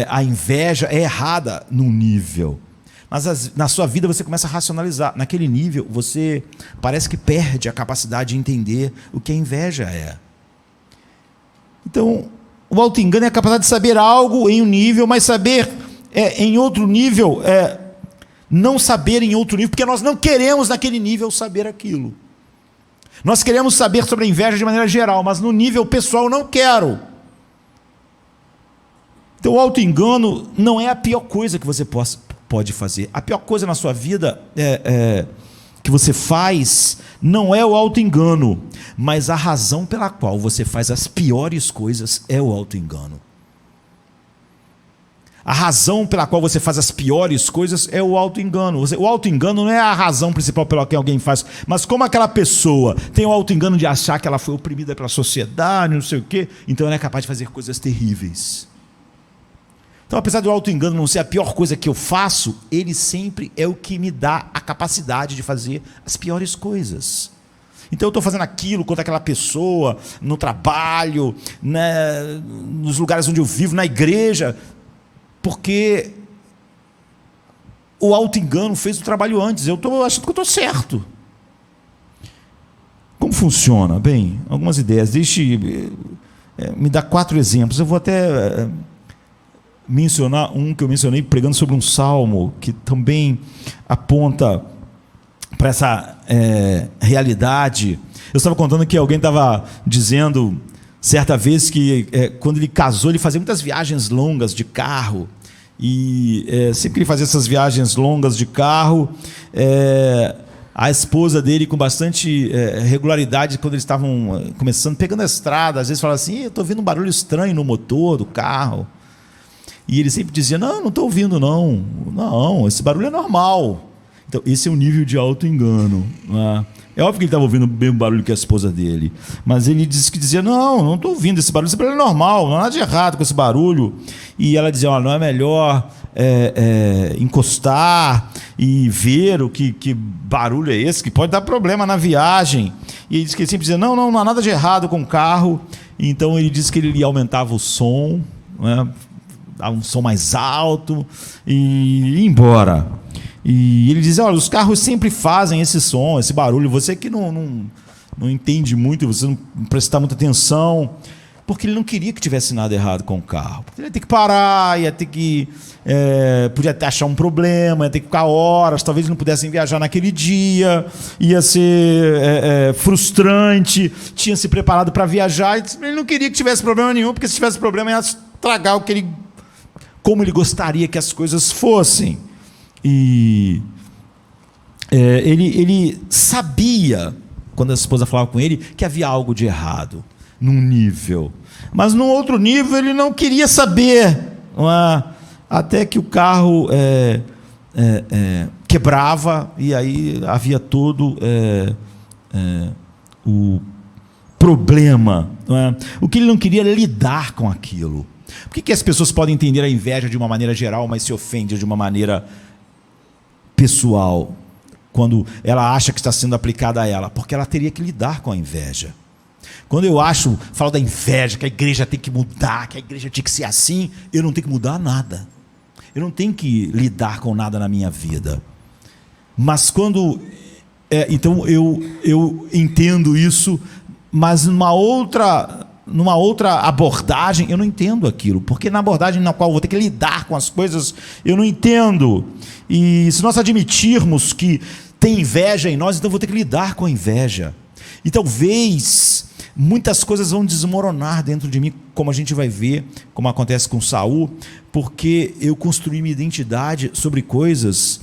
a inveja é errada num nível, mas na sua vida você começa a racionalizar. Naquele nível, você parece que perde a capacidade de entender o que a inveja é. Então, o auto-engano é a capacidade de saber algo em um nível, mas saber em outro nível, não saber em outro nível, porque nós não queremos naquele nível saber aquilo. Nós queremos saber sobre a inveja de maneira geral, mas no nível pessoal eu não quero. Então o auto-engano não é a pior coisa que você pode fazer. A pior coisa na sua vida que você faz não é o auto-engano, mas a razão pela qual você faz as piores coisas é o auto-engano. A razão pela qual você faz as piores coisas é o auto-engano. O auto-engano não é a razão principal pela qual alguém faz, mas como aquela pessoa tem o auto-engano de achar que ela foi oprimida pela sociedade, não sei o quê, então ela é capaz de fazer coisas terríveis. Então, apesar do auto-engano não ser a pior coisa que eu faço, ele sempre é o que me dá a capacidade de fazer as piores coisas. Então eu estou fazendo aquilo contra aquela pessoa, no trabalho, nos lugares onde eu vivo, na igreja, porque o auto-engano fez o trabalho antes. Eu estou achando que eu estou certo. Como funciona? Bem, algumas ideias. Deixe me dar 4 exemplos. Eu vou até mencionar um que eu mencionei pregando sobre um salmo que também aponta para essa realidade. Eu estava contando que alguém estava dizendo certa vez que quando ele casou, ele fazia muitas viagens longas de carro, e sempre que ele fazia essas viagens longas de carro, a esposa dele, com bastante regularidade, quando eles estavam começando, pegando a estrada, às vezes falava assim: eu estou ouvindo um barulho estranho no motor do carro. E ele sempre dizia: não estou ouvindo não, esse barulho é normal. Então esse é o nível de auto-engano, né? É óbvio que ele estava ouvindo o mesmo barulho que a esposa dele, mas ele dizia: não estou ouvindo esse barulho é normal, não há nada de errado com esse barulho. E ela dizia: não é melhor encostar e ver que barulho é esse, que pode dar problema na viagem. E ele disse que ele sempre dizia: não há nada de errado com o carro. E então ele disse que ele aumentava o som, né? Dava um som mais alto e ia embora. E ele diz: olha, os carros sempre fazem esse som, esse barulho. Você que não entende muito, você não presta muita atenção. porque ele não queria que tivesse nada errado com o carro. Ele ia ter que parar, ia ter que... podia até achar um problema, ia ter que ficar horas, talvez não pudessem viajar naquele dia, ia ser frustrante, tinha se preparado para viajar, ele não queria que tivesse problema nenhum, porque se tivesse problema ia estragar como ele gostaria que as coisas fossem. E ele sabia, quando a esposa falava com ele, que havia algo de errado num nível, mas num outro nível ele não queria saber, não é? Até que o carro quebrava e aí havia todo o problema, não é? O que ele não queria era lidar com aquilo. Por que as pessoas podem entender a inveja de uma maneira geral, mas se ofendem de uma maneira pessoal, quando ela acha que está sendo aplicada a ela? Porque ela teria que lidar com a inveja. Quando eu falo da inveja, que a igreja tem que mudar, que a igreja tinha que ser assim, eu não tenho que mudar nada. Eu não tenho que lidar com nada na minha vida. Mas quando... então eu entendo isso, mas numa outra abordagem eu não entendo aquilo. Porque na abordagem na qual eu vou ter que lidar com as coisas, eu não entendo. E se nós admitirmos que tem inveja em nós, então eu vou ter que lidar com a inveja. E talvez muitas coisas vão desmoronar dentro de mim, como a gente vai ver, como acontece com Saul, porque eu construí minha identidade sobre coisas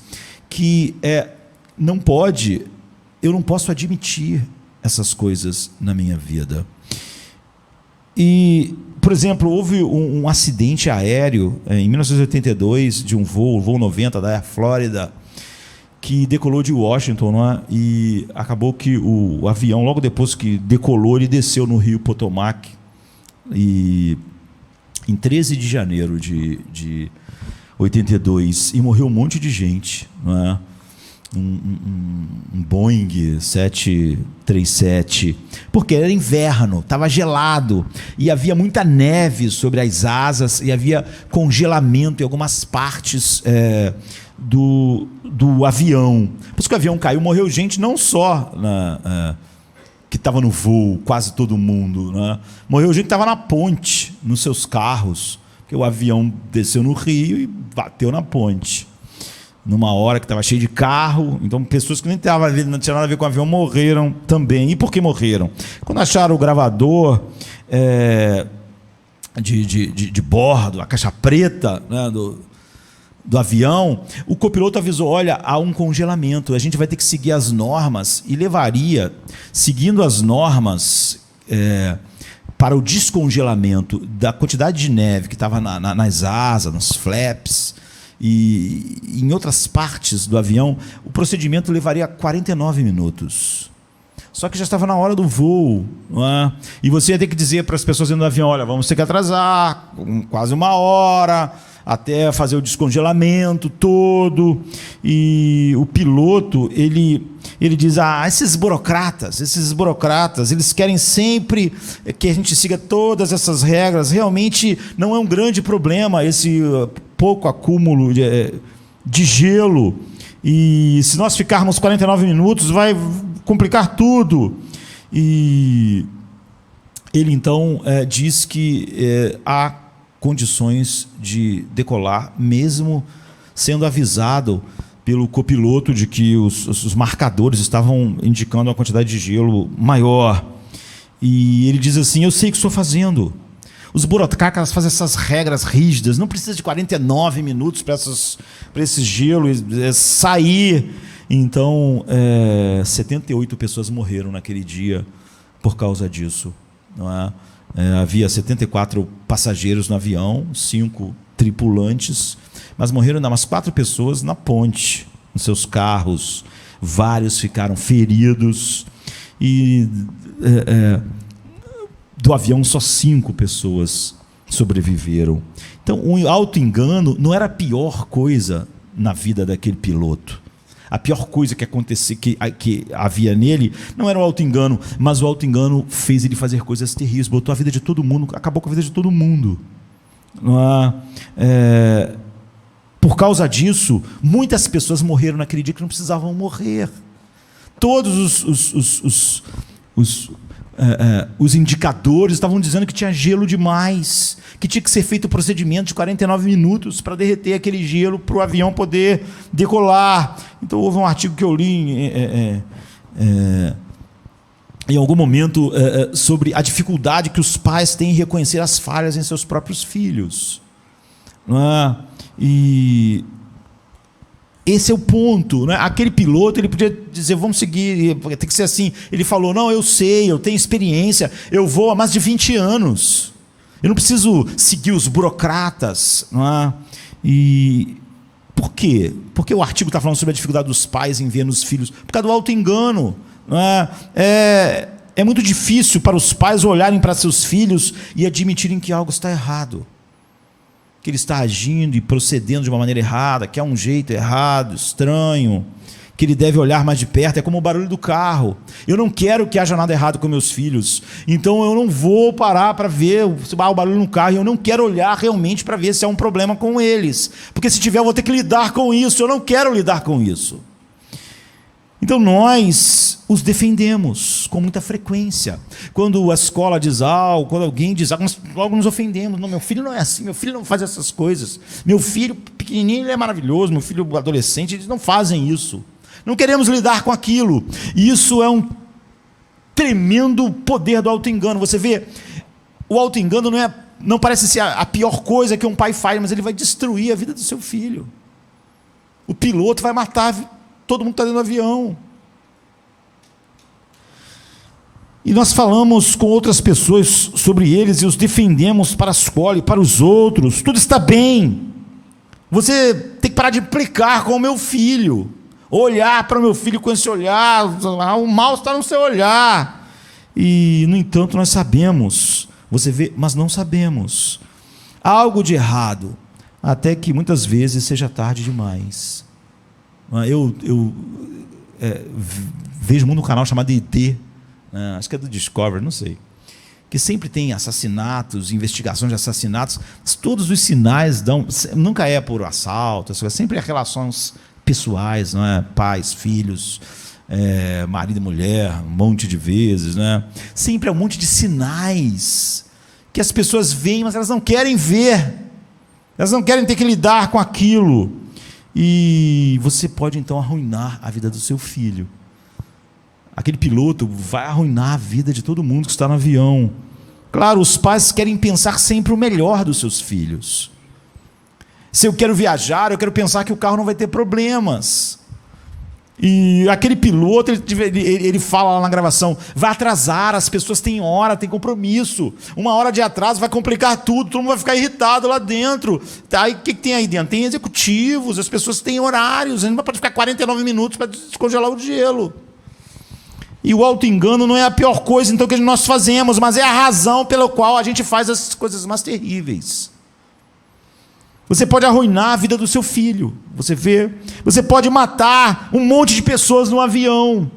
que eu não posso admitir essas coisas na minha vida. E, por exemplo, houve um acidente aéreo em 1982 de um voo 90 da Air Florida, que decolou de Washington, não é? E acabou que o avião, logo depois que decolou, ele desceu no Rio Potomac, e em 13 de janeiro de 82, e morreu um monte de gente, não é? Um Boeing 737, porque era inverno, estava gelado, e havia muita neve sobre as asas, e havia congelamento em algumas partes do avião. Por isso que o avião caiu, morreu gente não só que estava no voo, quase todo mundo, né? Morreu gente que estava na ponte, nos seus carros, porque o avião desceu no Rio e bateu na ponte, numa hora que estava cheio de carro. Então pessoas que não tinham nada a ver com o avião morreram também. E por que morreram? Quando acharam o gravador de bordo, a caixa preta, né, do avião, o copiloto avisou: olha, há um congelamento, a gente vai ter que seguir as normas, e levaria, seguindo as normas, para o descongelamento da quantidade de neve que estava nas asas, nos flaps, e em outras partes do avião, o procedimento levaria 49 minutos. Só que já estava na hora do voo, não é? E você ia ter que dizer para as pessoas dentro do avião: olha, vamos ter que atrasar quase uma hora até fazer o descongelamento todo. E o piloto, ele diz: esses burocratas, eles querem sempre que a gente siga todas essas regras. Realmente não é um grande problema esse pouco acúmulo de gelo, e se nós ficarmos 49 minutos vai complicar tudo. E ele então diz que há condições de decolar, mesmo sendo avisado pelo copiloto de que os marcadores estavam indicando uma quantidade de gelo maior. E ele diz assim: eu sei o que estou fazendo. Os burocratas fazem essas regras rígidas, não precisa de 49 minutos para esse gelo sair. Então, 78 pessoas morreram naquele dia por causa disso, não é? Havia 74 passageiros no avião, 5 tripulantes, mas morreram ainda umas 4 pessoas na ponte, nos seus carros. Vários ficaram feridos, e do avião só 5 pessoas sobreviveram. Então, o auto-engano não era a pior coisa na vida daquele piloto. A pior coisa que havia nele não era o auto-engano, mas o auto-engano fez ele fazer coisas terríveis, botou a vida de todo mundo, acabou com a vida de todo mundo. Por causa disso, muitas pessoas morreram naquele dia que não precisavam morrer. Todos os indicadores estavam dizendo que tinha gelo demais, que tinha que ser feito o procedimento de 49 minutos para derreter aquele gelo para o avião poder decolar. Então houve um artigo que eu li em algum momento sobre a dificuldade que os pais têm em reconhecer as falhas em seus próprios filhos. Não é? E esse é o ponto, né? Aquele piloto, ele podia dizer, vamos seguir, tem que ser assim. Ele falou, não, eu sei, eu tenho experiência, eu vou há mais de 20 anos. Eu não preciso seguir os burocratas. Não é? E por quê? Porque o artigo está falando sobre a dificuldade dos pais em ver nos filhos, por causa do auto-engano. Não é? É muito difícil para os pais olharem para seus filhos e admitirem que algo está errado, que ele está agindo e procedendo de uma maneira errada, que há um jeito errado, estranho, que ele deve olhar mais de perto. É como o barulho do carro. Eu não quero que haja nada errado com meus filhos, então eu não vou parar para ver o barulho no carro, e eu não quero olhar realmente para ver se há um problema com eles, porque se tiver eu vou ter que lidar com isso, eu não quero lidar com isso. Então nós os defendemos com muita frequência. Quando a escola diz algo, quando alguém diz algo, nós logo nos ofendemos. Não, meu filho não é assim, meu filho não faz essas coisas. Meu filho pequenininho, ele é maravilhoso, meu filho adolescente, eles não fazem isso. Não queremos lidar com aquilo. E isso é um tremendo poder do auto-engano. Você vê, o auto-engano não parece ser a pior coisa que um pai faz, mas ele vai destruir a vida do seu filho. O piloto vai matar todo mundo que está dentro do avião. E nós falamos com outras pessoas sobre eles e os defendemos para a escola e para os outros. Tudo está bem. Você tem que parar de implicar com o meu filho. Olhar para o meu filho com esse olhar. O mal está no seu olhar. E, no entanto, nós sabemos. Você vê, mas não sabemos. Há algo de errado. Até que muitas vezes seja tarde demais. Eu vejo muito um canal chamado ET, acho que é do Discovery, não sei, que sempre tem assassinatos, investigações de assassinatos, todos os sinais dão, nunca é por assalto, sempre é relações pessoais, não é? Pais, filhos, marido e mulher, um monte de vezes, né? Sempre é um monte de sinais que as pessoas veem, mas elas não querem ver, elas não querem ter que lidar com aquilo. E você pode então arruinar a vida do seu filho. Aquele piloto vai arruinar a vida de todo mundo que está no avião. Claro, os pais querem pensar sempre o melhor dos seus filhos. Se eu quero viajar, eu quero pensar que o carro não vai ter problemas. E aquele piloto, ele fala lá na gravação, vai atrasar, as pessoas têm hora, têm compromisso. 1 hora de atraso vai complicar tudo, todo mundo vai ficar irritado lá dentro. Aí, o que tem aí dentro? Tem executivos, as pessoas têm horários, a gente não pode ficar 49 minutos para descongelar o gelo. E o auto-engano não é a pior coisa então que nós fazemos, mas é a razão pela qual a gente faz as coisas mais terríveis. Você pode arruinar a vida do seu filho. Você vê? Você pode matar um monte de pessoas no avião.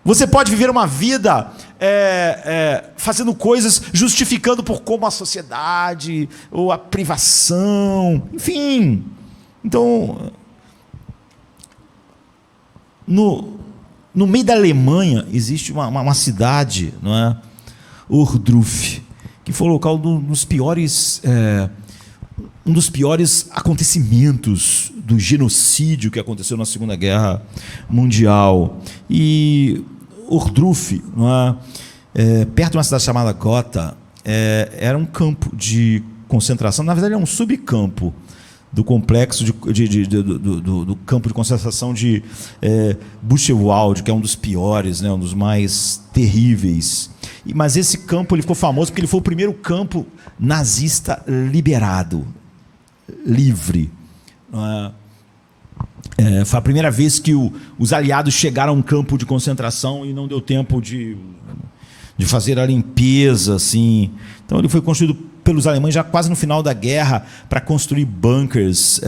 Você pode viver uma vida fazendo coisas, justificando por como a sociedade, ou a privação, enfim. Então, no meio da Alemanha, existe uma cidade, não é? Ohrdruf, que foi o local dos piores... um dos piores acontecimentos do genocídio que aconteceu na Segunda Guerra Mundial. E Ohrdruf, perto de uma cidade chamada Gotha, era um campo de concentração, na verdade é um subcampo do complexo do campo de concentração de Buchenwald, que é um dos piores, né, um dos mais terríveis. Mas esse campo ele ficou famoso porque ele foi o primeiro campo nazista liberado, livre. Foi a primeira vez que os aliados chegaram a um campo de concentração e não deu tempo de fazer a limpeza, assim. Então ele foi construído pelos alemães já quase no final da guerra para construir bunkers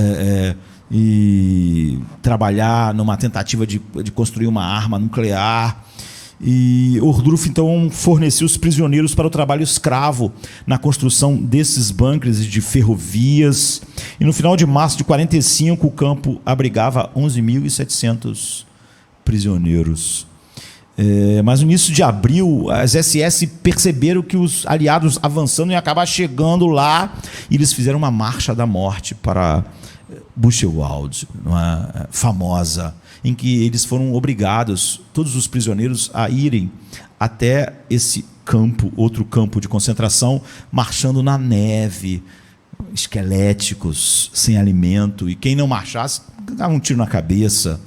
e trabalhar numa tentativa de construir uma arma nuclear. E Ohrdruf então forneceu os prisioneiros para o trabalho escravo na construção desses bunkers de ferrovias. E no final de março de 1945 o campo abrigava 11.700 prisioneiros. Mas no início de abril, as SS perceberam que os aliados avançando iam acabar chegando lá, e eles fizeram uma marcha da morte para Buchenwald, uma famosa, em que eles foram obrigados, todos os prisioneiros, a irem até esse campo, outro campo de concentração, marchando na neve, esqueléticos, sem alimento, e quem não marchasse dava um tiro na cabeça.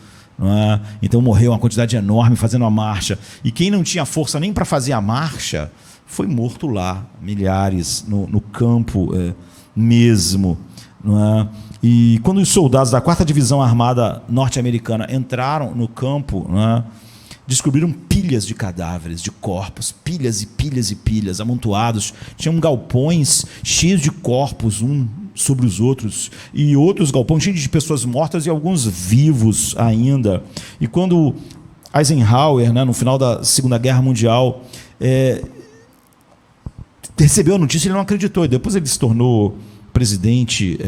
Então morreu uma quantidade enorme fazendo a marcha, e quem não tinha força nem para fazer a marcha foi morto lá, milhares no campo mesmo. E quando os soldados da 4ª Divisão Armada norte-americana entraram no campo, descobriram pilhas de cadáveres, de corpos, pilhas e pilhas e pilhas amontoados. Tinham galpões cheios de corpos, um sobre os outros, e outros galpões cheios de pessoas mortas e alguns vivos ainda. E quando Eisenhower, no final da Segunda Guerra Mundial, recebeu a notícia, ele não acreditou. E depois ele se tornou presidente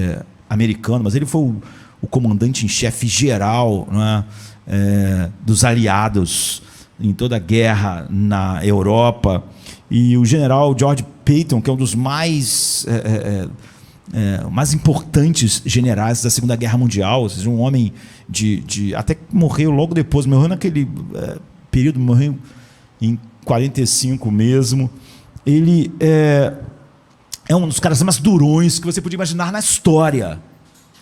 americano, mas ele foi o comandante em chefe geral, dos aliados em toda a guerra na Europa. E o general George Patton, que é um dos mais importantes generais da Segunda Guerra Mundial, ou seja, um homem até que morreu logo depois, morreu naquele período, morreu em 45 mesmo. Ele é um dos caras mais durões que você podia imaginar na história.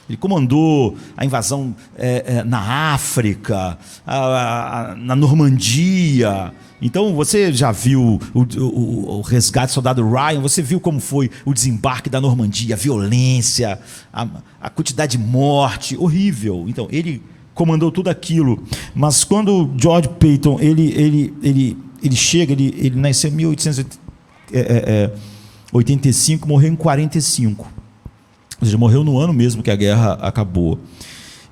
Ele comandou a invasão na África, na Normandia. Então, você já viu o resgate do soldado Ryan, você viu como foi o desembarque da Normandia, a violência, a quantidade de morte, horrível. Então, ele comandou tudo aquilo. Mas quando George Patton, ele chega, ele nasceu em 1885, morreu em 45. Ou seja, morreu no ano mesmo que a guerra acabou.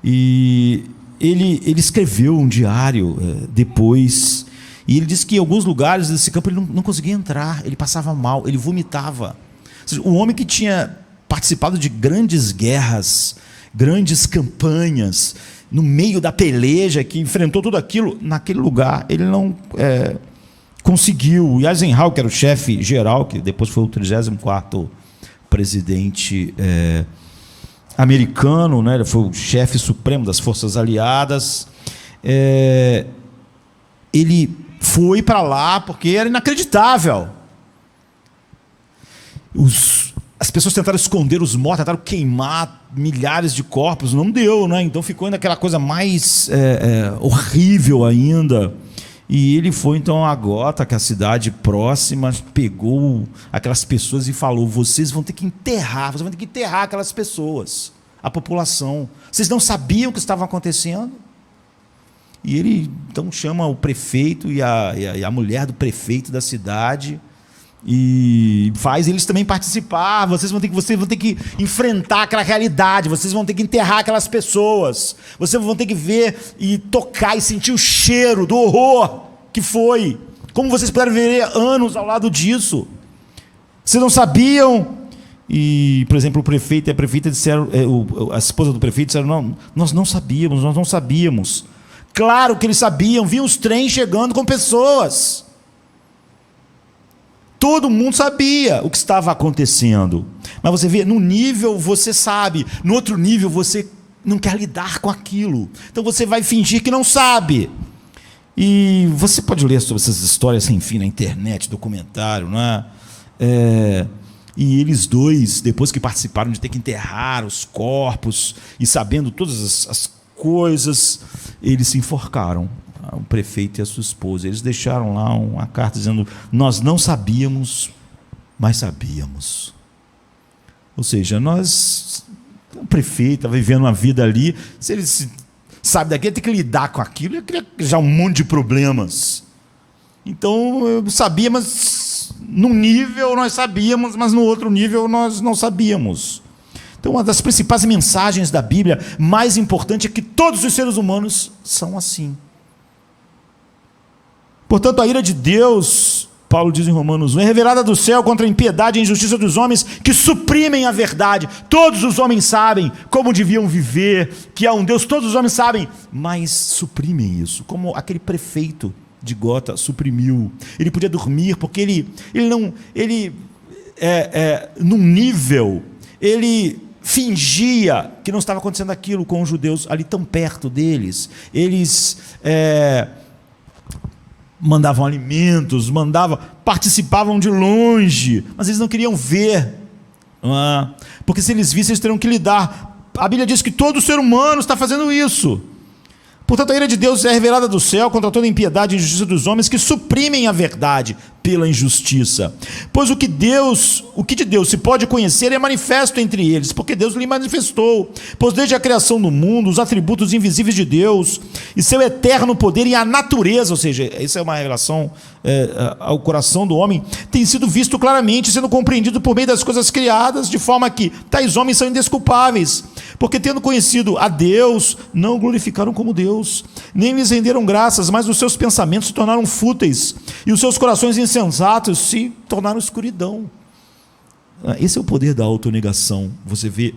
E ele escreveu um diário depois, e ele disse que em alguns lugares desse campo ele não conseguia entrar, ele passava mal, ele vomitava. Ou seja, um homem que tinha participado de grandes guerras, grandes campanhas, no meio da peleja, que enfrentou tudo aquilo, naquele lugar, ele não conseguiu. E Eisenhower, que era o chefe geral, que depois foi o 34º presidente americano, ele foi o chefe supremo das forças aliadas, ele foi para lá porque era inacreditável. As pessoas tentaram esconder os mortos, tentaram queimar milhares de corpos, não deu, então ficou ainda aquela coisa mais horrível ainda. E ele foi então a Gotha, que é a cidade próxima, pegou aquelas pessoas e falou: vocês vão ter que enterrar aquelas pessoas, a população. Vocês não sabiam o que estava acontecendo? E ele então chama o prefeito e a mulher do prefeito da cidade e faz eles também participar. Vocês vão ter que enfrentar aquela realidade, vocês vão ter que enterrar aquelas pessoas, vocês vão ter que ver e tocar e sentir o cheiro do horror que foi. Como vocês puderam ver anos ao lado disso? Vocês não sabiam? E, por exemplo, o prefeito e a prefeita disseram, a esposa do prefeito disseram: não, nós não sabíamos. Claro que eles sabiam, viam os trens chegando com pessoas. Todo mundo sabia o que estava acontecendo. Mas você vê, num nível você sabe, no outro nível você não quer lidar com aquilo. Então você vai fingir que não sabe. E você pode ler sobre essas histórias sem fim na internet, documentário, e eles dois, depois que participaram de ter que enterrar os corpos e sabendo todas as coisas, eles se enforcaram. O prefeito e a sua esposa, eles deixaram lá uma carta dizendo: nós não sabíamos, mas sabíamos. Ou seja, o prefeito estava vivendo uma vida ali, se ele sabe daqui, ele tem que lidar com aquilo, ele cria já um monte de problemas. Então, eu sabia, mas num nível nós sabíamos, mas no outro nível nós não sabíamos. Então, uma das principais mensagens da Bíblia, mais importante, é que todos os seres humanos são assim. Portanto, a ira de Deus, Paulo diz em Romanos 1, é revelada do céu contra a impiedade e a injustiça dos homens que suprimem a verdade. Todos os homens sabem como deviam viver, que há um Deus, todos os homens sabem, mas suprimem isso, como aquele prefeito de Gota suprimiu. Ele podia dormir porque num nível, ele fingia que não estava acontecendo aquilo com os judeus ali tão perto deles. Eles mandavam alimentos, participavam de longe, mas eles não queriam ver, porque se eles vissem, eles teriam que lidar. A Bíblia diz que todo ser humano está fazendo isso. Portanto, a ira de Deus é revelada do céu contra toda a impiedade e injustiça dos homens que suprimem a verdade pela injustiça. Pois o que de Deus se pode conhecer é manifesto entre eles, porque Deus lhe manifestou. Pois desde a criação do mundo, os atributos invisíveis de Deus e seu eterno poder e a natureza, ou seja, isso é uma revelação ao coração do homem, tem sido visto claramente, sendo compreendido por meio das coisas criadas, de forma que tais homens são indesculpáveis, porque tendo conhecido a Deus, não o glorificaram como Deus, nem lhes renderam graças, mas os seus pensamentos se tornaram fúteis, e os seus corações insensatos se tornaram escuridão. Esse é o poder da autonegação. Você vê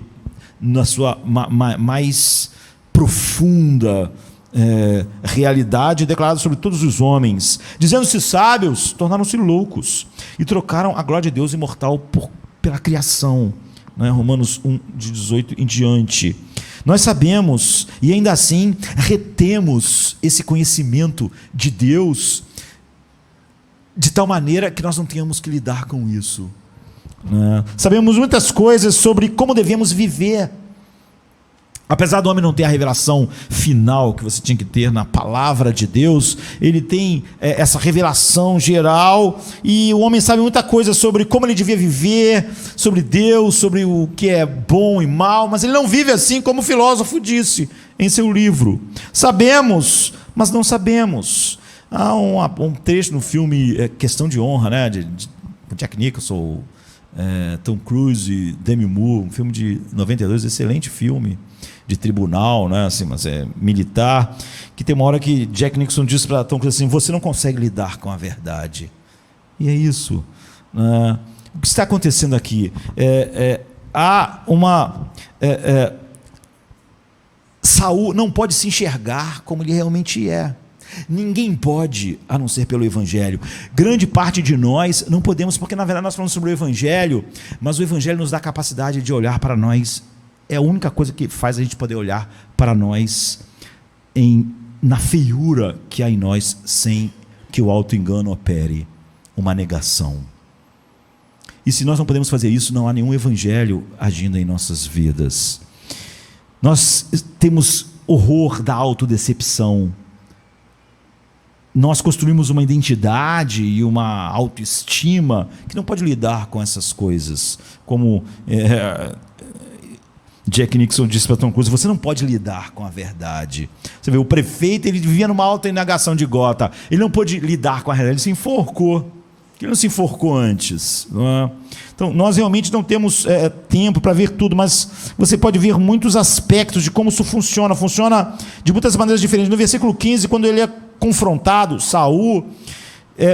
na sua mais profunda realidade declarada sobre todos os homens. Dizendo-se sábios, tornaram-se loucos e trocaram a glória de Deus imortal pela criação. Romanos 1, de 18 em diante. Nós sabemos e ainda assim retemos esse conhecimento de Deus de tal maneira que nós não tenhamos que lidar com isso. Sabemos muitas coisas sobre como devemos viver. Apesar do homem não ter a revelação final que você tinha que ter na palavra de Deus, ele tem essa revelação geral, e o homem sabe muita coisa sobre como ele devia viver, sobre Deus, sobre o que é bom e mal, mas ele não vive assim como o filósofo disse em seu livro. Sabemos, mas não sabemos. Há um trecho no filme Questão de Honra, de Jack Nicholson, Tom Cruise e Demi Moore, um filme de 92, excelente filme, de tribunal, assim, mas é militar, que tem uma hora que Jack Nicholson diz para Tom Cruise assim: você não consegue lidar com a verdade. E é isso. O que está acontecendo aqui? Saul não pode se enxergar como ele realmente é. Ninguém pode, a não ser pelo Evangelho. Grande parte de nós não podemos, porque na verdade nós falamos sobre o Evangelho, mas o Evangelho nos dá a capacidade de olhar para nós. É a única coisa que faz a gente poder olhar para nós na feiura que há em nós, sem que o auto-engano opere, uma negação. E se nós não podemos fazer isso, não há nenhum Evangelho agindo em nossas vidas. Nós temos horror da autodecepção. Nós construímos uma identidade e uma autoestima que não pode lidar com essas coisas. Como Jack Nicholson disse para Tom Cruise: você não pode lidar com a verdade. Você vê, o prefeito, ele vivia numa autoenegação de Gota. Ele não pôde lidar com a realidade, ele se enforcou. Ele não se enforcou antes. Então, nós realmente não temos tempo para ver tudo, mas você pode ver muitos aspectos de como isso funciona. Funciona de muitas maneiras diferentes. No versículo 15, quando ele é confrontado, Saul,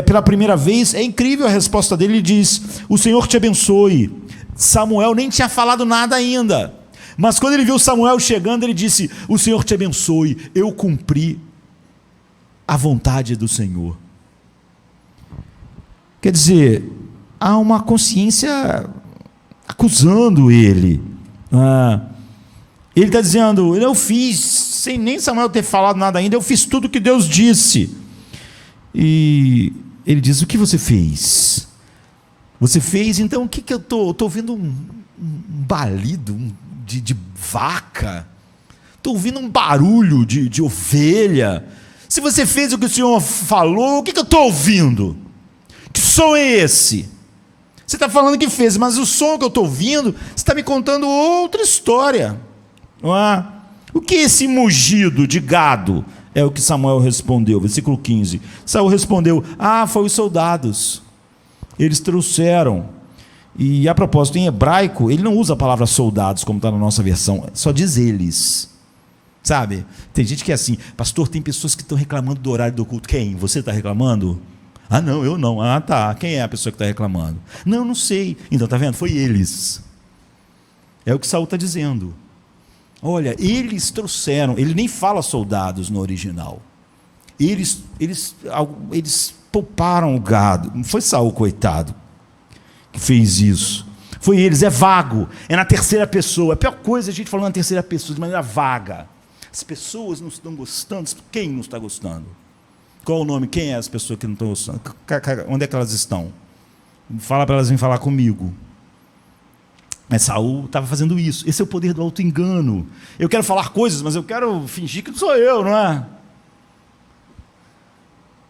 pela primeira vez, é incrível a resposta dele. Ele diz: o Senhor te abençoe. Samuel nem tinha falado nada ainda, mas quando ele viu Samuel chegando, ele disse: o Senhor te abençoe, eu cumpri a vontade do Senhor. Quer dizer, há uma consciência acusando ele. Ele está dizendo: eu fiz, sem nem Samuel ter falado nada ainda, eu fiz tudo o que Deus disse. E ele diz: o que você fez? Você fez, então, o que eu estou ouvindo? Um balido de vaca, estou ouvindo um barulho de ovelha. Se você fez o que o Senhor falou, o que eu estou ouvindo? Que som é esse? Você está falando que fez, mas o som que eu estou ouvindo, você está me contando outra história. Não é? O que é esse mugido de gado? É o que Samuel respondeu, versículo 15. Saul respondeu: foi os soldados. Eles trouxeram. E a propósito, em hebraico, ele não usa a palavra soldados, como está na nossa versão, só diz eles. Sabe? Tem gente que é assim: pastor, tem pessoas que estão reclamando do horário do culto. Quem? Você está reclamando? Não, eu não. Tá. Quem é a pessoa que está reclamando? Não sei. Então, está vendo? Foi eles. É o que Saul está dizendo. Olha, eles trouxeram. Ele nem fala soldados no original. Eles pouparam o gado. Não foi Saul, coitado, que fez isso. Foi eles, é vago, é na terceira pessoa. A pior coisa é a gente falando na terceira pessoa, de maneira vaga. As pessoas não estão gostando. Quem não está gostando? Qual o nome? Quem é as pessoas que não estão gostando? Onde é que elas estão? Fala para elas virem falar comigo. Mas Saul estava fazendo isso. Esse é o poder do auto-engano. Eu quero falar coisas, mas eu quero fingir que não sou eu, não é?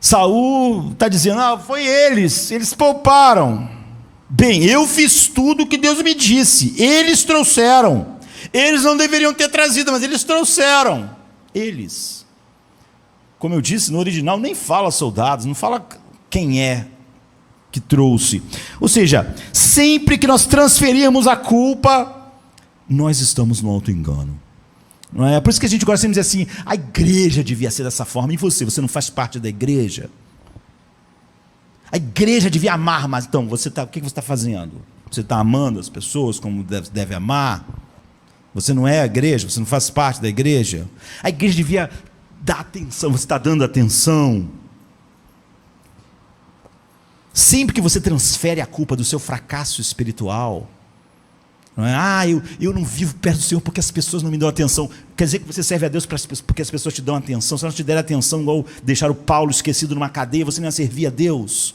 Saul está dizendo, foi eles pouparam. Bem, eu fiz tudo o que Deus me disse. Eles trouxeram. Eles não deveriam ter trazido, mas eles trouxeram. Eles. Como eu disse, no original nem fala soldados, não fala quem é que trouxe. Ou seja, sempre que nós transferirmos a culpa, nós estamos no auto-engano. Não é? Por isso que a gente gosta de dizer assim, a igreja devia ser dessa forma. E você não faz parte da igreja? A igreja devia amar, mas então, o que você está fazendo? Você está amando as pessoas como deve amar? Você não é a igreja, você não faz parte da igreja? A igreja devia dar atenção, você está dando atenção? Sempre que você transfere a culpa do seu fracasso espiritual, não é? Eu não vivo perto do Senhor porque as pessoas não me dão atenção. Quer dizer que você serve a Deus porque as pessoas te dão atenção. Se elas te derem atenção, igual deixaram o Paulo esquecido numa cadeia, você não ia servir a Deus.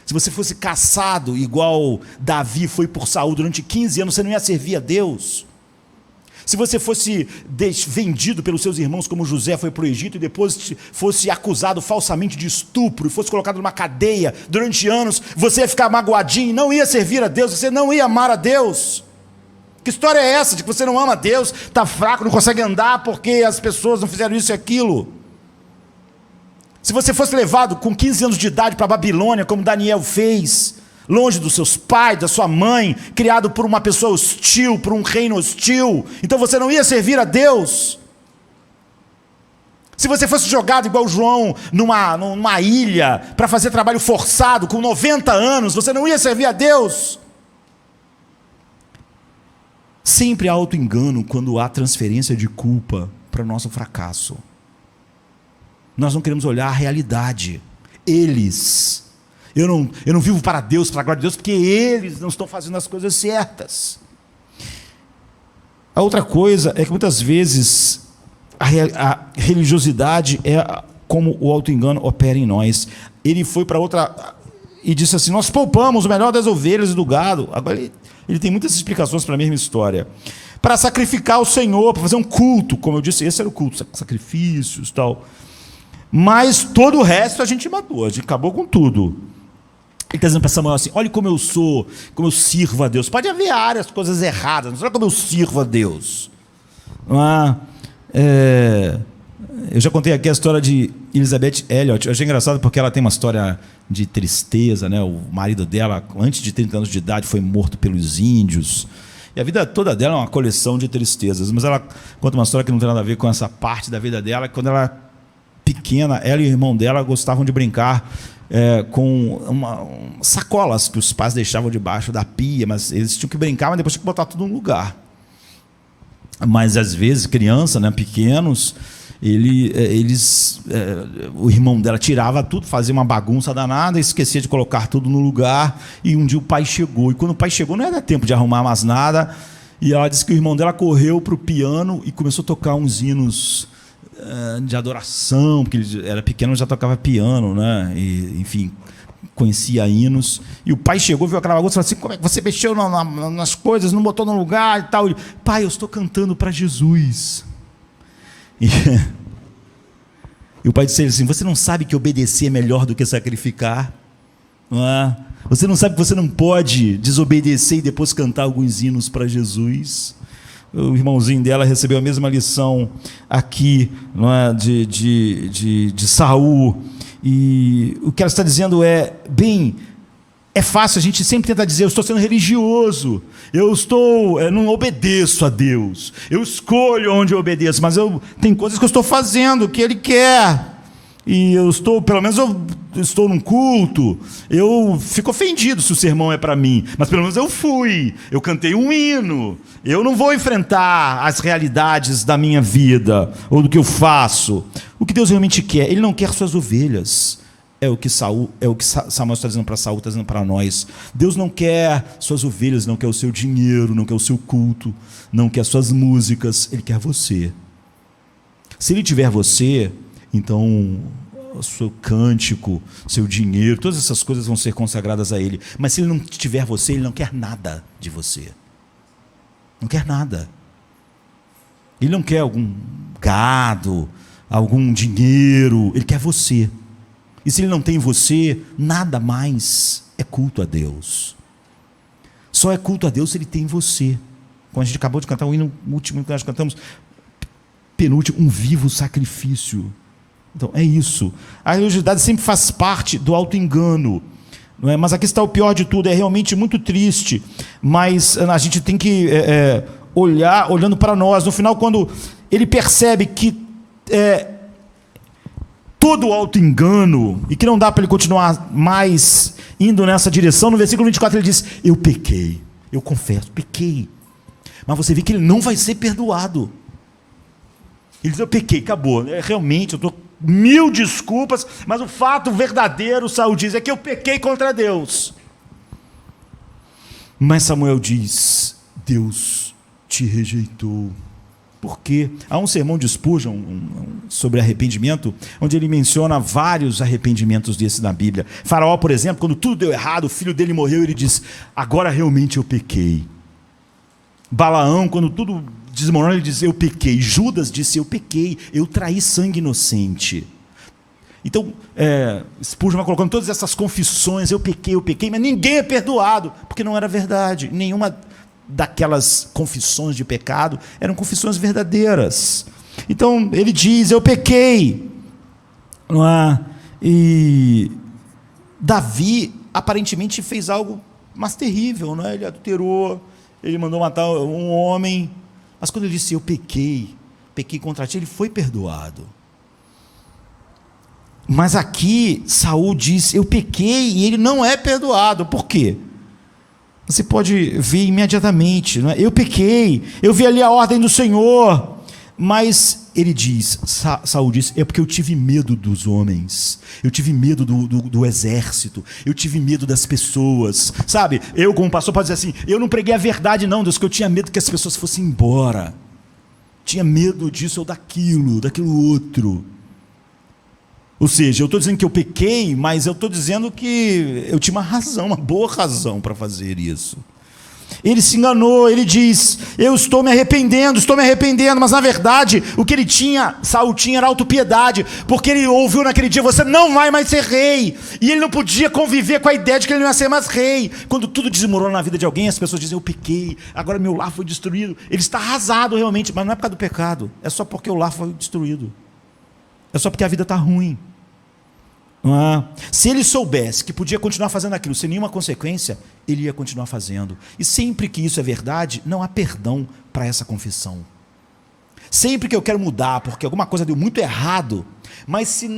Se você fosse caçado igual Davi foi por Saul durante 15 anos, você não ia servir a Deus. Se você fosse vendido pelos seus irmãos como José foi para o Egito e depois fosse acusado falsamente de estupro e fosse colocado numa cadeia durante anos, você ia ficar magoadinho e não ia servir a Deus, você não ia amar a Deus. Que história é essa de que você não ama a Deus, está fraco, não consegue andar porque as pessoas não fizeram isso e aquilo? Se você fosse levado com 15 anos de idade para a Babilônia, como Daniel fez, longe dos seus pais, da sua mãe, criado por uma pessoa hostil, por um reino hostil, então você não ia servir a Deus. Se você fosse jogado igual João numa ilha para fazer trabalho forçado com 90 anos, você não ia servir a Deus. Sempre há auto-engano quando há transferência de culpa para o nosso fracasso. Nós não queremos olhar a realidade. Eu não vivo para Deus, para a glória de Deus, porque eles não estão fazendo as coisas certas. A outra coisa é que muitas vezes a religiosidade é como o auto-engano opera em nós. Ele foi para outra e disse assim, nós poupamos o melhor das ovelhas e do gado. Agora ele tem muitas explicações para a mesma história. Para sacrificar o Senhor, para fazer um culto, como eu disse, esse era o culto, sacrifícios e tal. Mas todo o resto a gente matou, a gente acabou com tudo. Ele está dizendo para Samuel assim, olha como eu sou, como eu sirvo a Deus. Pode haver áreas, coisas erradas, mas olha como eu sirvo a Deus. Eu já contei aqui a história de Elizabeth Elliot. Eu achei engraçado porque ela tem uma história de tristeza, né? O marido dela, antes de 30 anos de idade, foi morto pelos índios. E a vida toda dela é uma coleção de tristezas. Mas ela conta uma história que não tem nada a ver com essa parte da vida dela. Quando ela era pequena, ela e o irmão dela gostavam de brincar com sacolas que os pais deixavam debaixo da pia, mas eles tinham que brincar, mas depois tinham que botar tudo no lugar. Mas às vezes, criança, né, pequenos, o irmão dela tirava tudo, fazia uma bagunça danada, esquecia de colocar tudo no lugar, e um dia o pai chegou, e quando o pai chegou não era tempo de arrumar mais nada, e ela disse que o irmão dela correu para o piano e começou a tocar uns hinos de adoração, porque ele era pequeno, já tocava piano, né? E, enfim, conhecia hinos, e o pai chegou, viu aquela bagunça e falou assim, como é que você mexeu nas coisas, não botou no lugar e tal? Ele, pai, eu estou cantando para Jesus. E o pai disse assim, você não sabe que obedecer é melhor do que sacrificar? Não é? Você não sabe que você não pode desobedecer e depois cantar alguns hinos para Jesus? O irmãozinho dela recebeu a mesma lição aqui, não é? de Saul. E o que ela está dizendo é, bem, é fácil, a gente sempre tenta dizer, eu estou sendo religioso, eu não obedeço a Deus, eu escolho onde eu obedeço, mas tem coisas que eu estou fazendo, que Ele quer, e pelo menos eu estou num culto, eu fico ofendido se o sermão é para mim, mas pelo menos eu cantei um hino, eu não vou enfrentar as realidades da minha vida, ou do que eu faço. O que Deus realmente quer? Ele não quer suas ovelhas. É o que Samuel está dizendo para Saul, está dizendo para nós. Deus não quer suas ovelhas, não quer o seu dinheiro, não quer o seu culto, não quer suas músicas, Ele quer você. Se Ele tiver você, então o seu cântico, seu dinheiro, todas essas coisas vão ser consagradas a Ele. Mas se Ele não tiver você, Ele não quer nada de você. Não quer nada. Ele não quer algum gado, algum dinheiro, Ele quer você. E se Ele não tem você, nada mais é culto a Deus. Só é culto a Deus se Ele tem você. Como a gente acabou de cantar o hino, o último que nós cantamos, penúltimo, um vivo sacrifício. Então, é isso. A religiosidade sempre faz parte do auto-engano. Não é? Mas aqui está o pior de tudo, é realmente muito triste. Mas a gente tem que olhando para nós. No final, quando ele percebe que todo o auto-engano, e que não dá para ele continuar mais indo nessa direção, no versículo 24 ele diz: eu pequei, eu confesso, pequei. Mas você vê que ele não vai ser perdoado. Ele diz: eu pequei, acabou. Realmente, eu estou 1000 desculpas, mas o fato verdadeiro, Saul diz, é que eu pequei contra Deus. Mas Samuel diz: Deus te rejeitou. Por quê? Há um sermão de Spurgeon sobre arrependimento, onde ele menciona vários arrependimentos desses na Bíblia. Faraó, por exemplo, quando tudo deu errado, o filho dele morreu, ele diz: agora realmente eu pequei. Balaão, quando tudo desmoronou, ele diz: eu pequei. Judas disse: eu pequei, eu traí sangue inocente. Então, Spurgeon vai colocando todas essas confissões: eu pequei, mas ninguém é perdoado, porque não era verdade. Nenhuma daquelas confissões de pecado eram confissões verdadeiras. Então, ele diz: eu pequei. Não é? E Davi, aparentemente, fez algo mais terrível, não é? Ele adulterou, ele mandou matar um homem, mas quando ele disse: eu pequei contra ti, ele foi perdoado. Mas aqui Saul diz: eu pequei, e ele não é perdoado. Por quê? Você pode ver imediatamente, não é? Eu pequei, eu vi ali a ordem do Senhor, mas ele diz, Saul diz: é porque eu tive medo dos homens, eu tive medo do exército, eu tive medo das pessoas, sabe? Eu, como pastor, posso dizer assim: eu não preguei a verdade não, Deus, que eu tinha medo que as pessoas fossem embora, tinha medo disso ou daquilo outro. Ou seja, eu estou dizendo que eu pequei, mas eu estou dizendo que eu tinha uma razão, uma boa razão para fazer isso. Ele se enganou, ele diz: eu estou me arrependendo, mas na verdade, o que Saul tinha era autopiedade, porque ele ouviu naquele dia: você não vai mais ser rei, e ele não podia conviver com a ideia de que ele não ia ser mais rei. Quando tudo desmorona na vida de alguém, as pessoas dizem: eu pequei, agora meu lar foi destruído. Ele está arrasado realmente, mas não é por causa do pecado, é só porque o lar foi destruído, é só porque a vida está ruim. Se ele soubesse que podia continuar fazendo aquilo sem nenhuma consequência, ele ia continuar fazendo. E sempre que isso é verdade, não há perdão para essa confissão. Sempre que eu quero mudar porque alguma coisa deu muito errado, mas se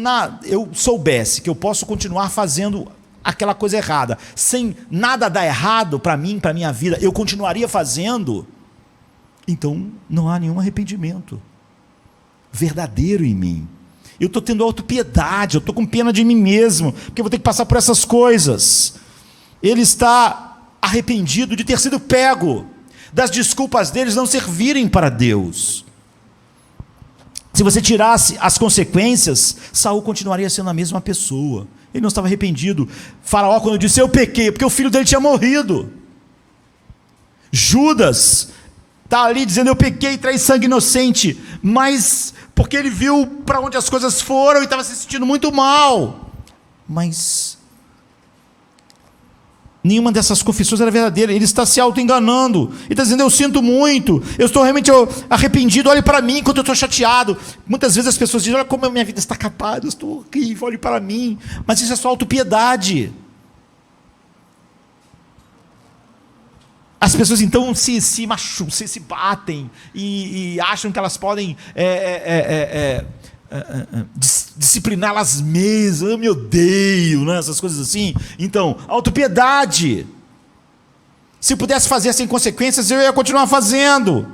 eu soubesse que eu posso continuar fazendo aquela coisa errada sem nada dar errado para mim, para a minha vida, eu continuaria fazendo, então não há nenhum arrependimento verdadeiro em mim. Eu estou tendo autopiedade, eu estou com pena de mim mesmo, porque eu vou ter que passar por essas coisas. Ele está arrependido de ter sido pego, das desculpas deles não servirem para Deus. Se você tirasse as consequências, Saul continuaria sendo a mesma pessoa. Ele não estava arrependido. Faraó, quando disse: eu pequei, porque o filho dele tinha morrido. Judas está ali dizendo: eu pequei, traí sangue inocente, mas porque ele viu para onde as coisas foram e estava se sentindo muito mal. Mas nenhuma dessas confissões era verdadeira. Ele está se auto-enganando. Ele está dizendo: eu sinto muito, eu estou realmente arrependido, olhe para mim quando eu estou chateado. Muitas vezes as pessoas dizem: olha como a minha vida está capada, eu estou horrível, olhe para mim. Mas isso é só autopiedade. As pessoas então se machucam, se batem e acham que elas podem disciplinar elas mesmas. Eu me odeio, né? Essas coisas assim. Então, autopiedade. Se pudesse fazer sem consequências, eu ia continuar fazendo.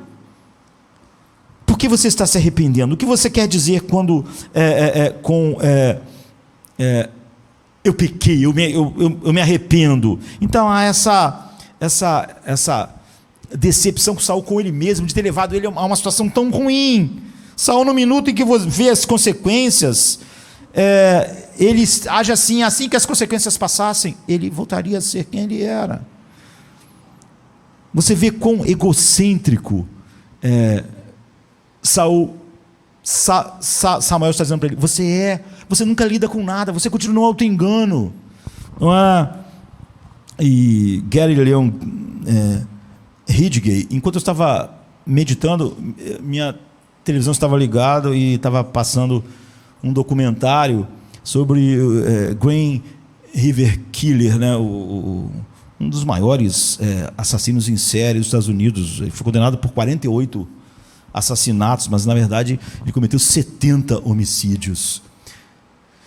que você está se arrependendo? O que você quer dizer quando eu pequei, eu me arrependo? Então há essa decepção com Saul com ele mesmo, de ter levado ele a uma situação tão ruim. Saul, no minuto em que vê as consequências, ele age assim que as consequências passassem, ele voltaria a ser quem ele era. Você vê quão egocêntrico Samuel está dizendo para ele: você nunca lida com nada, você continua no auto-engano. Não é? E Gary Leon Ridgway, enquanto eu estava meditando, minha televisão estava ligada e estava passando um documentário sobre Green River Killer, né? Um dos maiores assassinos em série dos Estados Unidos. Ele foi condenado por 48 assassinatos, mas na verdade ele cometeu 70 homicídios.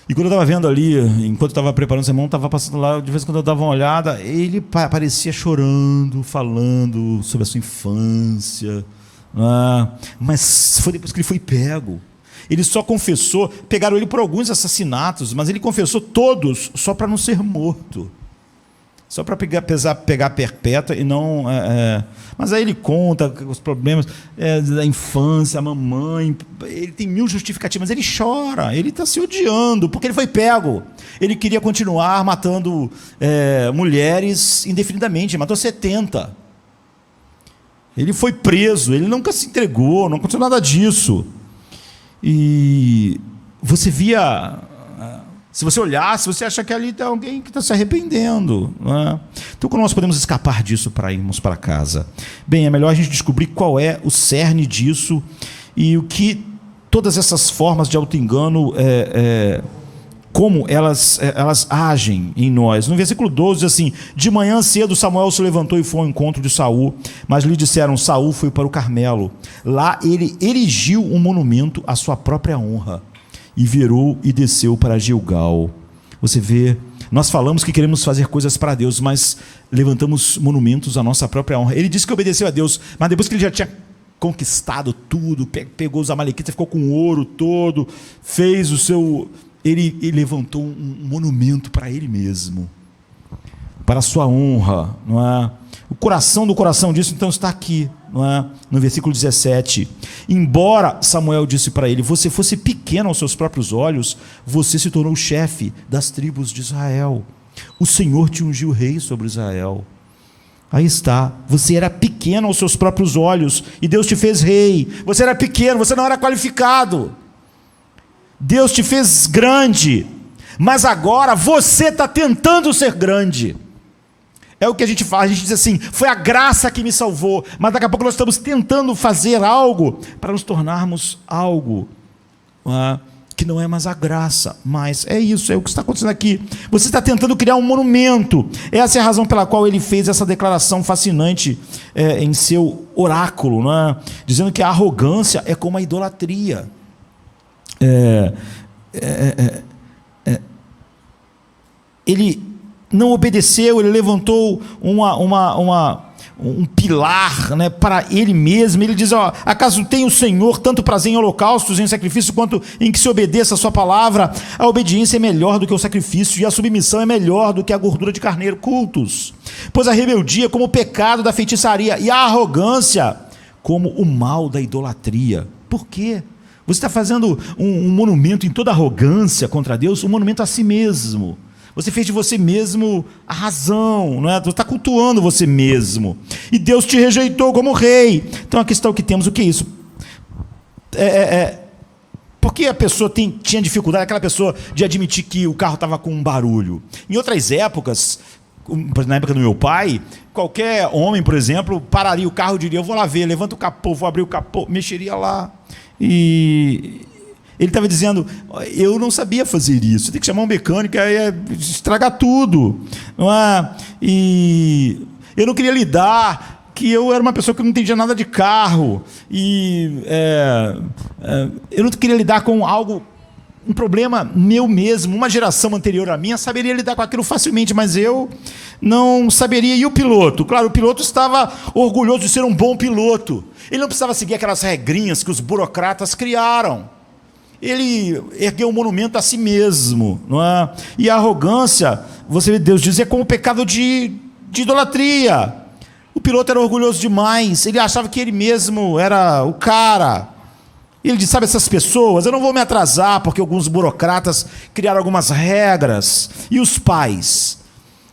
E quando eu estava vendo ali, enquanto eu estava preparando o sermão, estava passando lá, de vez em quando eu dava uma olhada, ele parecia chorando, falando sobre a sua infância, mas foi depois que ele foi pego. Ele só confessou, pegaram ele por alguns assassinatos, mas ele confessou todos só para não ser morto. Só para pegar perpétua e não... Mas aí ele conta os problemas da infância, a mamãe, ele tem 1000 justificativas, mas ele chora, ele está se odiando, porque ele foi pego. Ele queria continuar matando mulheres indefinidamente, matou 70. Ele foi preso, ele nunca se entregou, não aconteceu nada disso. E você via... Se você olhasse, você acha que ali tem alguém que está se arrependendo. Não é? Então, como nós podemos escapar disso para irmos para casa? Bem, é melhor a gente descobrir qual é o cerne disso e o que todas essas formas de auto-engano, como elas agem em nós. No versículo 12 diz assim: de manhã cedo Samuel se levantou e foi ao encontro de Saul, mas lhe disseram: Saul foi para o Carmelo. Lá ele erigiu um monumento à sua própria honra. E virou e desceu para Gilgal. Você vê, nós falamos que queremos fazer coisas para Deus, mas levantamos monumentos à nossa própria honra. Ele disse que obedeceu a Deus, mas depois que ele já tinha conquistado tudo, pegou os amalequitas, ficou com o ouro todo, fez o seu... Ele levantou um monumento para ele mesmo, para a sua honra, não é? O coração do coração disso, então, está aqui, não é? No versículo 17. Embora Samuel disse para ele: você fosse pequeno aos seus próprios olhos, você se tornou chefe das tribos de Israel. O Senhor te ungiu rei sobre Israel. Aí está, você era pequeno aos seus próprios olhos, e Deus te fez rei. Você era pequeno, você não era qualificado. Deus te fez grande, mas agora você está tentando ser grande. É o que a gente faz, a gente diz assim: foi a graça que me salvou, mas daqui a pouco nós estamos tentando fazer algo para nos tornarmos algo que não é mais a graça, mas é isso, é o que está acontecendo aqui. Você está tentando criar um monumento. Essa é a razão pela qual ele fez essa declaração fascinante em seu oráculo, não é? Dizendo que a arrogância é como a idolatria. Ele não obedeceu, ele levantou um pilar, né, para ele mesmo. Ele diz: acaso tem o Senhor tanto prazer em holocaustos, em sacrifício, quanto em que se obedeça a sua palavra? A obediência é melhor do que o sacrifício, e a submissão é melhor do que a gordura de carneiro. Cultos, pois a rebeldia como o pecado da feitiçaria, e a arrogância como o mal da idolatria. Por quê? Você está fazendo um monumento em toda arrogância contra Deus, um monumento a si mesmo. Você fez de você mesmo a razão, não é? Você está cultuando você mesmo. E Deus te rejeitou como rei. Então aqui está o que temos. O que é isso? Por que a pessoa tinha dificuldade, aquela pessoa, de admitir que o carro estava com um barulho? Em outras épocas, na época do meu pai, qualquer homem, por exemplo, pararia o carro e diria: eu vou lá ver, levanta o capô, vou abrir o capô, mexeria lá. E ele estava dizendo: eu não sabia fazer isso, tem que chamar um mecânico, aí estragar tudo, não é? E eu não queria lidar, que eu era uma pessoa que não entendia nada de carro, e eu não queria lidar com algo um problema meu mesmo. Uma geração anterior à minha saberia lidar com aquilo facilmente, mas eu não saberia. E o piloto? Claro, o piloto estava orgulhoso de ser um bom piloto. Ele não precisava seguir aquelas regrinhas que os burocratas criaram. Ele ergueu um monumento a si mesmo, não é? E a arrogância, Deus diz, é como o pecado de idolatria. O piloto era orgulhoso demais, ele achava que ele mesmo era o cara. Ele disse, sabe, essas pessoas, eu não vou me atrasar, porque alguns burocratas criaram algumas regras. E os pais?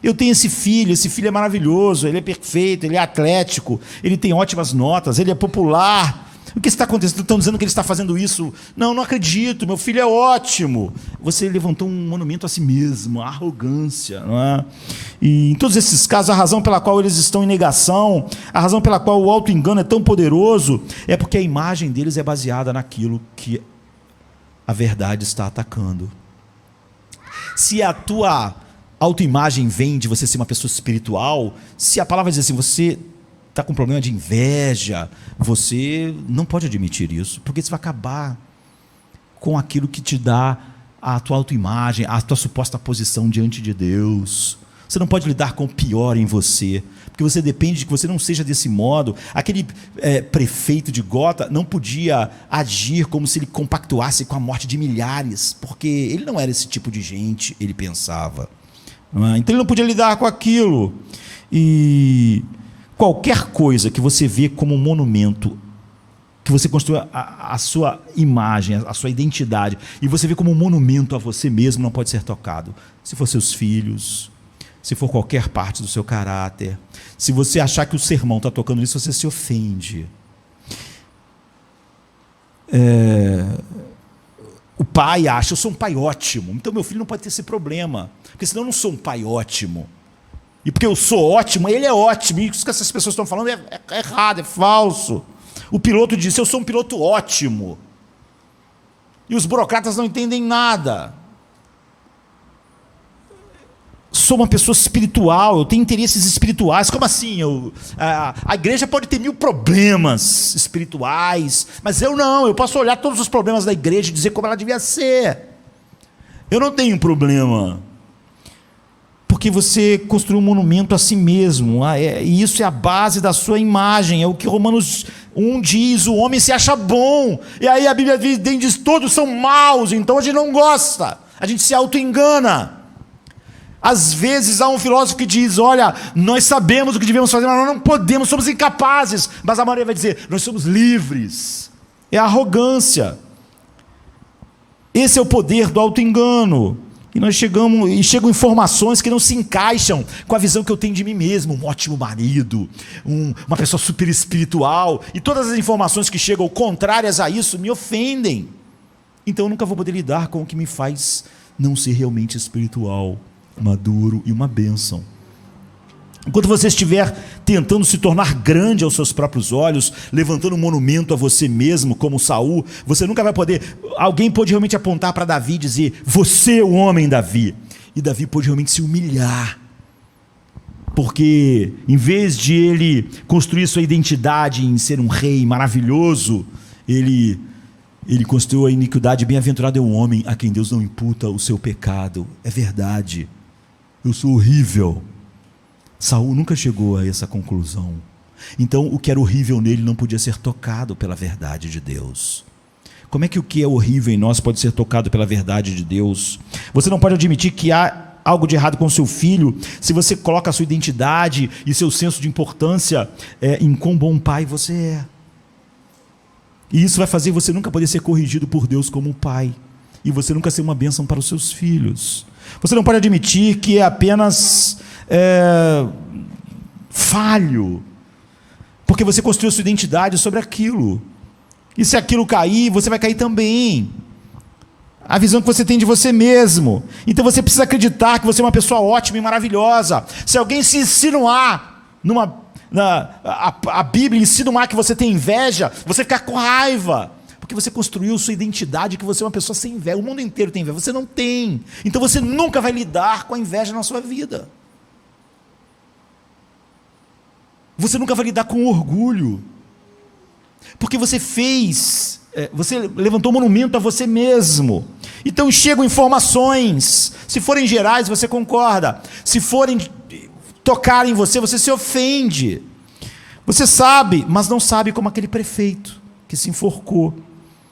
Eu tenho esse filho é maravilhoso, ele é perfeito, ele é atlético, ele tem ótimas notas, ele é popular. O que está acontecendo? Estão dizendo que ele está fazendo isso. Não, não acredito, meu filho é ótimo. Você levantou um monumento a si mesmo, a arrogância. Não é? E em todos esses casos, a razão pela qual eles estão em negação, a razão pela qual o auto-engano é tão poderoso, é porque a imagem deles é baseada naquilo que a verdade está atacando. Se a tua autoimagem vem de você ser uma pessoa espiritual, se a palavra diz assim, você está com problema de inveja, você não pode admitir isso, porque isso vai acabar com aquilo que te dá a tua autoimagem, a tua suposta posição diante de Deus. Você não pode lidar com o pior em você, porque você depende de que você não seja desse modo. Aquele prefeito de Gotha não podia agir como se ele compactuasse com a morte de milhares, porque ele não era esse tipo de gente, ele pensava. Então ele não podia lidar com aquilo. E qualquer coisa que você vê como um monumento, que você construa a sua imagem, a sua identidade, e você vê como um monumento a você mesmo, não pode ser tocado. Se for seus filhos, se for qualquer parte do seu caráter, se você achar que o sermão está tocando isso, você se ofende. O pai acha, eu sou um pai ótimo, então meu filho não pode ter esse problema, porque senão eu não sou um pai ótimo. E porque eu sou ótimo, ele é ótimo. E isso que essas pessoas estão falando é errado, é falso. O piloto disse, eu sou um piloto ótimo. E os burocratas não entendem nada. Sou uma pessoa espiritual, eu tenho interesses espirituais. Como assim? A igreja pode ter 1000 problemas espirituais, mas eu não. Eu posso olhar todos os problemas da igreja e dizer como ela devia ser. Eu não tenho problema. Porque você construiu um monumento a si mesmo, e isso é a base da sua imagem, é o que Romanos 1 diz, o homem se acha bom, e aí a Bíblia diz, todos são maus, então a gente não gosta, a gente se auto-engana. Às vezes há um filósofo que diz, olha, nós sabemos o que devemos fazer, mas nós não podemos, somos incapazes, mas a maioria vai dizer, nós somos livres. É a arrogância. Esse é o poder do auto-engano. E chegam informações que não se encaixam com a visão que eu tenho de mim mesmo, um ótimo marido, uma pessoa super espiritual, e todas as informações que chegam contrárias a isso me ofendem. Então eu nunca vou poder lidar com o que me faz não ser realmente espiritual, maduro e uma bênção. Enquanto você estiver tentando se tornar grande aos seus próprios olhos, levantando um monumento a você mesmo, como Saul, você nunca vai poder. Alguém pode realmente apontar para Davi e dizer, você é o homem, Davi. E Davi pode realmente se humilhar. Porque, em vez de ele construir sua identidade em ser um rei maravilhoso, ele construiu a iniquidade. Bem-aventurado é o homem a quem Deus não imputa o seu pecado. É verdade. Eu sou horrível. Saul nunca chegou a essa conclusão. Então, o que era horrível nele não podia ser tocado pela verdade de Deus. Como é que o que é horrível em nós pode ser tocado pela verdade de Deus? Você não pode admitir que há algo de errado com seu filho se você coloca a sua identidade e seu senso de importância em quão bom pai você é. E isso vai fazer você nunca poder ser corrigido por Deus como pai. E você nunca ser uma bênção para os seus filhos. Você não pode admitir que é apenas falho, porque você construiu sua identidade sobre aquilo, e se aquilo cair, você vai cair também. A visão que você tem de você mesmo. Então você precisa acreditar que você é uma pessoa ótima e maravilhosa. Se alguém se insinuar a Bíblia insinuar que você tem inveja, você fica com raiva, porque você construiu sua identidade que você é uma pessoa sem inveja. O mundo inteiro tem inveja, você não tem. Então você nunca vai lidar com a inveja na sua vida. Você nunca vai lidar com orgulho, porque você levantou um monumento a você mesmo. Então chegam informações. Se forem gerais, você concorda. Se forem tocar em você, você se ofende. Você sabe, mas não sabe, como aquele prefeito que se enforcou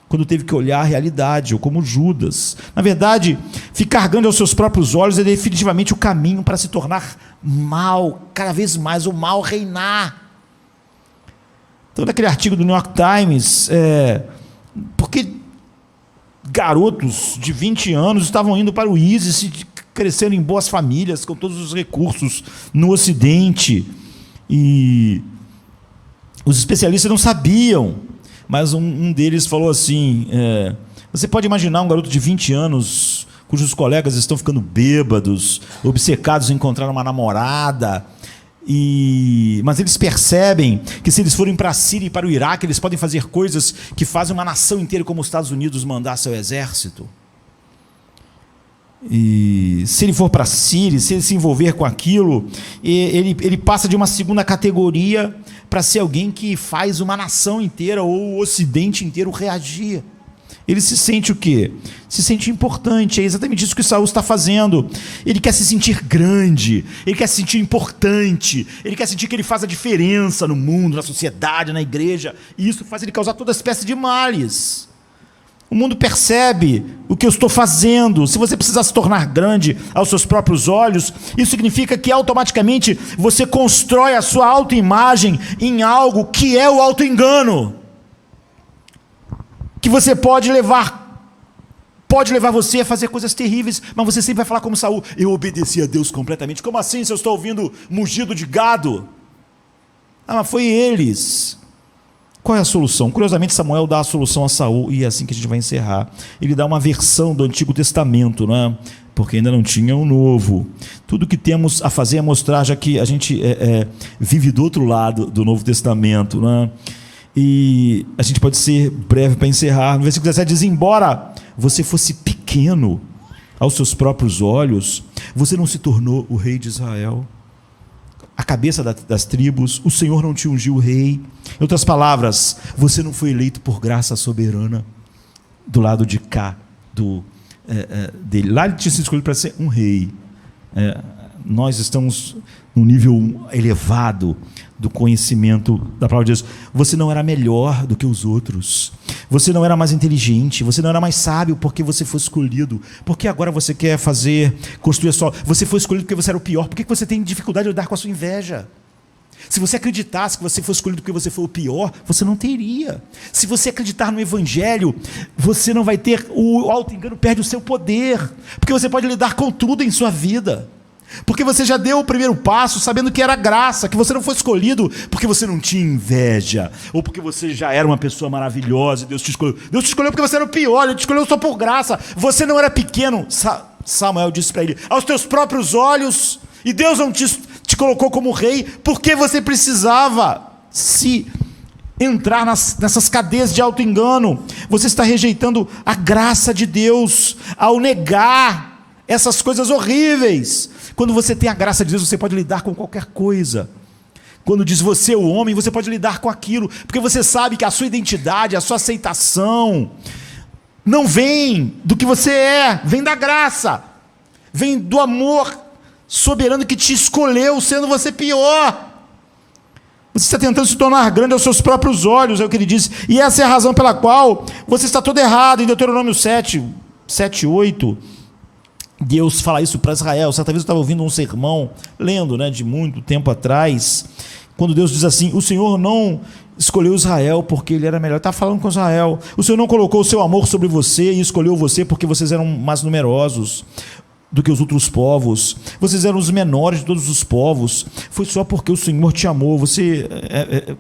quando teve que olhar a realidade, ou como Judas. Na verdade, ficar grande aos seus próprios olhos é definitivamente o caminho para se tornar mal, cada vez mais o mal reinar. Então, naquele artigo do New York Times, porque garotos de 20 anos estavam indo para o ISIS e crescendo em boas famílias, com todos os recursos no Ocidente, e os especialistas não sabiam, mas um deles falou assim, você pode imaginar um garoto de 20 anos, cujos colegas estão ficando bêbados, obcecados em encontrar uma namorada, mas eles percebem que, se eles forem para a Síria e para o Iraque, eles podem fazer coisas que fazem uma nação inteira, como os Estados Unidos, mandar seu exército. E se ele for para a Síria, se ele se envolver com aquilo, ele passa de uma segunda categoria para ser alguém que faz uma nação inteira ou o Ocidente inteiro reagir. Ele se sente o quê? Se sente importante. É exatamente isso que Saul está fazendo. Ele quer se sentir grande, ele quer se sentir importante, ele quer sentir que ele faz a diferença no mundo, na sociedade, na igreja, e isso faz ele causar toda espécie de males. O mundo percebe o que eu estou fazendo. Se você precisar se tornar grande aos seus próprios olhos, isso significa que automaticamente você constrói a sua autoimagem em algo que é o autoengano, que você pode levar você a fazer coisas terríveis, mas você sempre vai falar como Saul: eu obedeci a Deus completamente. Como assim, se eu estou ouvindo mugido de gado? Mas foi eles. Qual é a solução? Curiosamente, Samuel dá a solução a Saul, e é assim que a gente vai encerrar. Ele dá uma versão do Antigo Testamento, né? Porque ainda não tinha o Novo. Tudo que temos a fazer é mostrar, já que a gente vive do outro lado do Novo Testamento, né? E a gente pode ser breve para encerrar. No versículo 17 diz: embora você fosse pequeno aos seus próprios olhos, você não se tornou o rei de Israel, a cabeça das tribos. O Senhor não te ungiu rei. Em outras palavras, você não foi eleito por graça soberana do lado de cá dele. Lá ele tinha sido escolhido para ser um rei. Nós estamos num nível elevado do conhecimento da palavra de Deus. Você não era melhor do que os outros, você não era mais inteligente, você não era mais sábio porque você foi escolhido. Porque agora você quer construir a sua... Você foi escolhido porque você era o pior. Por que você tem dificuldade de lidar com a sua inveja? Se você acreditasse que você foi escolhido porque você foi o pior, você não teria. Se você acreditar no Evangelho, você não vai ter... O auto-engano perde o seu poder, porque você pode lidar com tudo em sua vida, porque você já deu o primeiro passo sabendo que era graça, que você não foi escolhido porque você não tinha inveja, ou porque você já era uma pessoa maravilhosa e Deus te escolheu. Deus te escolheu porque você era o pior, Ele te escolheu só por graça. Você não era pequeno. Samuel disse para ele: aos teus próprios olhos, e Deus não te colocou como rei porque você precisava se entrar nessas cadeias de auto-engano. Você está rejeitando a graça de Deus ao negar essas coisas horríveis. Quando você tem a graça de Deus, você pode lidar com qualquer coisa. Quando diz você é o homem, você pode lidar com aquilo, porque você sabe que a sua identidade, a sua aceitação não vem do que você é, vem da graça, vem do amor soberano que te escolheu, sendo você pior. Você está tentando se tornar grande aos seus próprios olhos, é o que ele diz, e essa é a razão pela qual você está todo errado. Em Deuteronômio 7, 8, Deus fala isso para Israel. Certa vez eu estava ouvindo um sermão, lendo, de muito tempo atrás, quando Deus diz assim: o Senhor não escolheu Israel porque ele era melhor. Ele estava falando com Israel. O Senhor não colocou o seu amor sobre você e escolheu você porque vocês eram mais numerosos do que os outros povos. Vocês eram os menores de todos os povos. Foi só porque o Senhor te amou. Você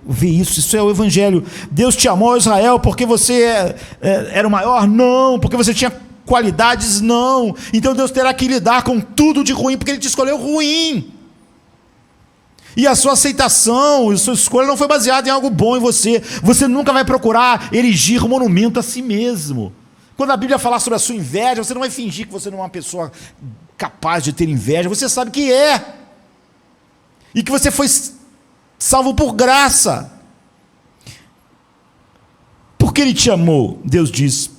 vê isso é o Evangelho. Deus te amou, Israel, porque você era o maior? Não. Porque você tinha qualidades? Não. Então Deus terá que lidar com tudo de ruim, porque Ele te escolheu ruim. E a sua aceitação, a sua escolha não foi baseada em algo bom em você. Você nunca vai procurar erigir um monumento a si mesmo. Quando a Bíblia falar sobre a sua inveja, você não vai fingir que você não é uma pessoa capaz de ter inveja. Você sabe que é. E que você foi salvo por graça. Porque Ele te amou, Deus diz: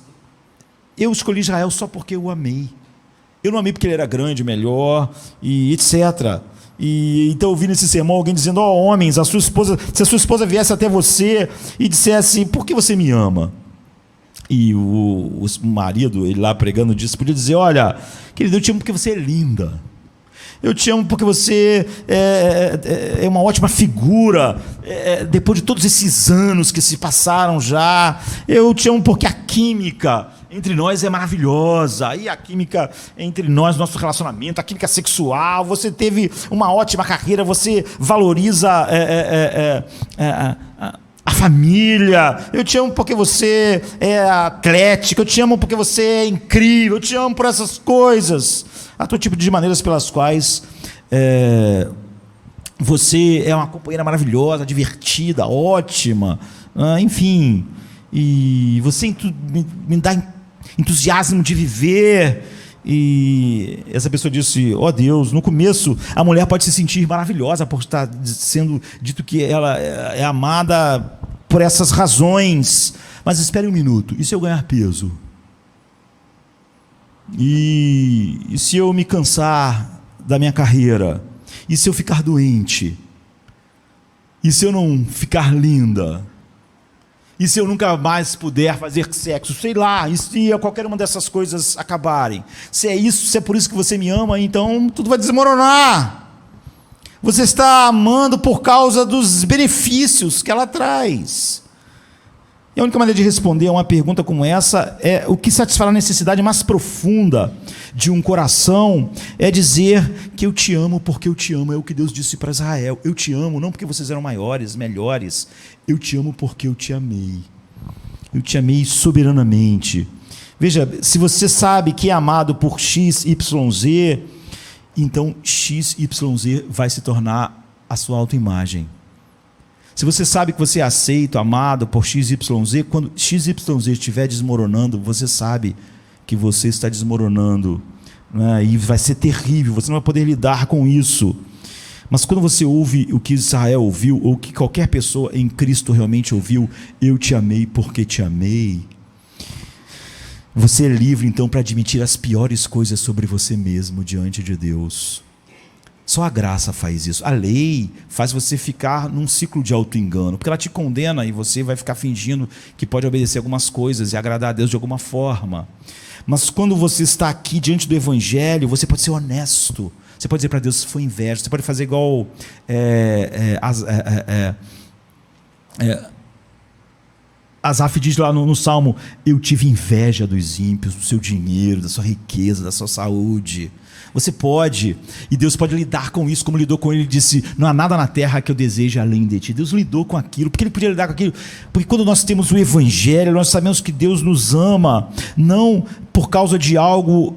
eu escolhi Israel só porque eu o amei. Eu não amei porque ele era grande, melhor, e etc. E então eu vi nesse sermão alguém dizendo: ó, homens, se a sua esposa viesse até você e dissesse: por que você me ama? E o marido, ele lá pregando disso, podia dizer: olha, querido, eu te amo porque você é linda. Eu te amo porque você é uma ótima figura, depois de todos esses anos que se passaram já. Eu te amo porque a química entre nós é maravilhosa. E a química entre nós, nosso relacionamento, a química sexual. Você teve uma ótima carreira, você valoriza a família. Eu te amo porque você é atlética. Eu te amo porque você é incrível. Eu te amo por essas coisas. Há todo tipo de maneiras pelas quais você é uma companheira maravilhosa, divertida, ótima, enfim, e você me dá entusiasmo de viver. E essa pessoa disse: ó Deus, no começo a mulher pode se sentir maravilhosa por estar sendo dito que ela é amada por essas razões, mas espere um minuto, e se eu ganhar peso? E se eu me cansar da minha carreira? E se eu ficar doente? E se eu não ficar linda? E se eu nunca mais puder fazer sexo? Sei lá, e se qualquer uma dessas coisas acabarem? Se é isso, se é por isso que você me ama, então tudo vai desmoronar. Você está amando por causa dos benefícios que ela traz. E a única maneira de responder a uma pergunta como essa é o que satisfará a necessidade mais profunda de um coração, é dizer que eu te amo porque eu te amo. É o que Deus disse para Israel: eu te amo não porque vocês eram maiores, melhores, eu te amo porque eu te amei. Eu te amei soberanamente. Veja, se você sabe que é amado por XYZ, então XYZ vai se tornar a sua autoimagem. Se você sabe que você é aceito, amado por XYZ, quando XYZ estiver desmoronando, você sabe que você está desmoronando, né? E vai ser terrível, você não vai poder lidar com isso. Mas quando você ouve o que Israel ouviu, ou que qualquer pessoa em Cristo realmente ouviu: eu te amei porque te amei, você é livre então para admitir as piores coisas sobre você mesmo diante de Deus. Só a graça faz isso. A lei faz você ficar num ciclo de auto-engano, porque ela te condena e você vai ficar fingindo que pode obedecer algumas coisas e agradar a Deus de alguma forma. Mas quando você está aqui diante do Evangelho, você pode ser honesto. Você pode dizer para Deus: foi inveja. Você pode fazer igual Asaf diz lá no Salmo: eu tive inveja dos ímpios, do seu dinheiro, da sua riqueza, da sua saúde. Você pode, e Deus pode lidar com isso, como lidou com ele. Ele disse: não há nada na terra que eu deseje além de ti. Deus lidou com aquilo, porque ele podia lidar com aquilo, porque quando nós temos o Evangelho, nós sabemos que Deus nos ama, não por causa de algo.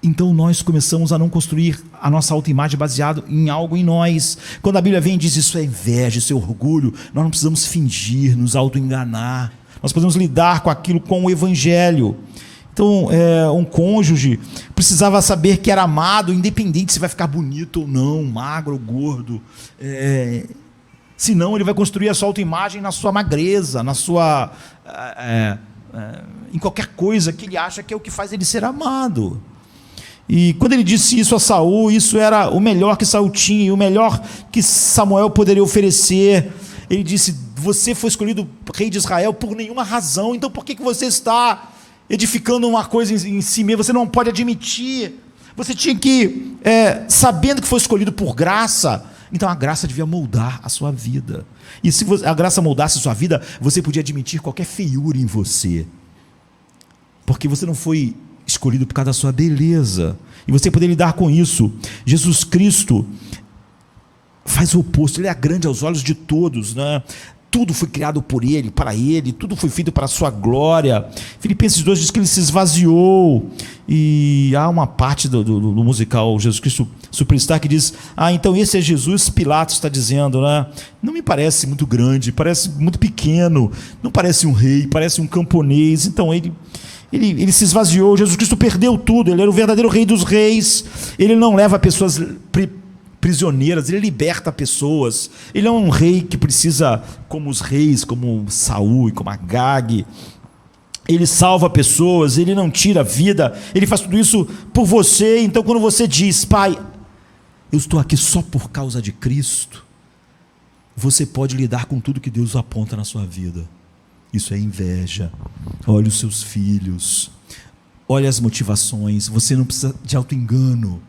Então nós começamos a não construir a nossa autoimagem baseado em algo em nós. Quando a Bíblia vem e diz: isso é inveja, isso é orgulho, nós não precisamos fingir, nos auto-enganar. Nós podemos lidar com aquilo com o Evangelho. Então, um cônjuge precisava saber que era amado, independente se vai ficar bonito ou não, magro ou gordo. Senão ele vai construir a sua autoimagem na sua magreza, na sua em qualquer coisa que ele acha que é o que faz ele ser amado. E quando ele disse isso a Saul, isso era o melhor que Saul tinha e o melhor que Samuel poderia oferecer. Ele disse: você foi escolhido rei de Israel por nenhuma razão, então por que você está edificando uma coisa em si mesmo? Você não pode admitir. Você tinha que, sabendo que foi escolhido por graça, então a graça devia moldar a sua vida. E se a graça moldasse a sua vida, você podia admitir qualquer feiura em você, porque você não foi escolhido por causa da sua beleza, e você poder lidar com isso. Jesus Cristo faz o oposto. Ele é grande aos olhos de todos, né? Tudo foi criado por Ele, para Ele, tudo foi feito para a sua glória. Filipenses 2 diz que Ele se esvaziou, e há uma parte do musical Jesus Cristo Superstar que diz: então esse é Jesus. Pilatos está dizendo, né? Não me parece muito grande, parece muito pequeno, não parece um rei, parece um camponês. Então ele se esvaziou. Jesus Cristo perdeu tudo. Ele era o verdadeiro rei dos reis. Ele não leva pessoas prisioneiras, ele liberta pessoas. Ele é um rei que precisa, como os reis, como Saul e como Agag, Ele salva pessoas, Ele não tira a vida, Ele faz tudo isso por você. Então quando você diz: Pai, eu estou aqui só por causa de Cristo, você pode lidar com tudo que Deus aponta na sua vida. Isso é inveja. Olha os seus filhos, olha as motivações. Você não precisa de auto-engano.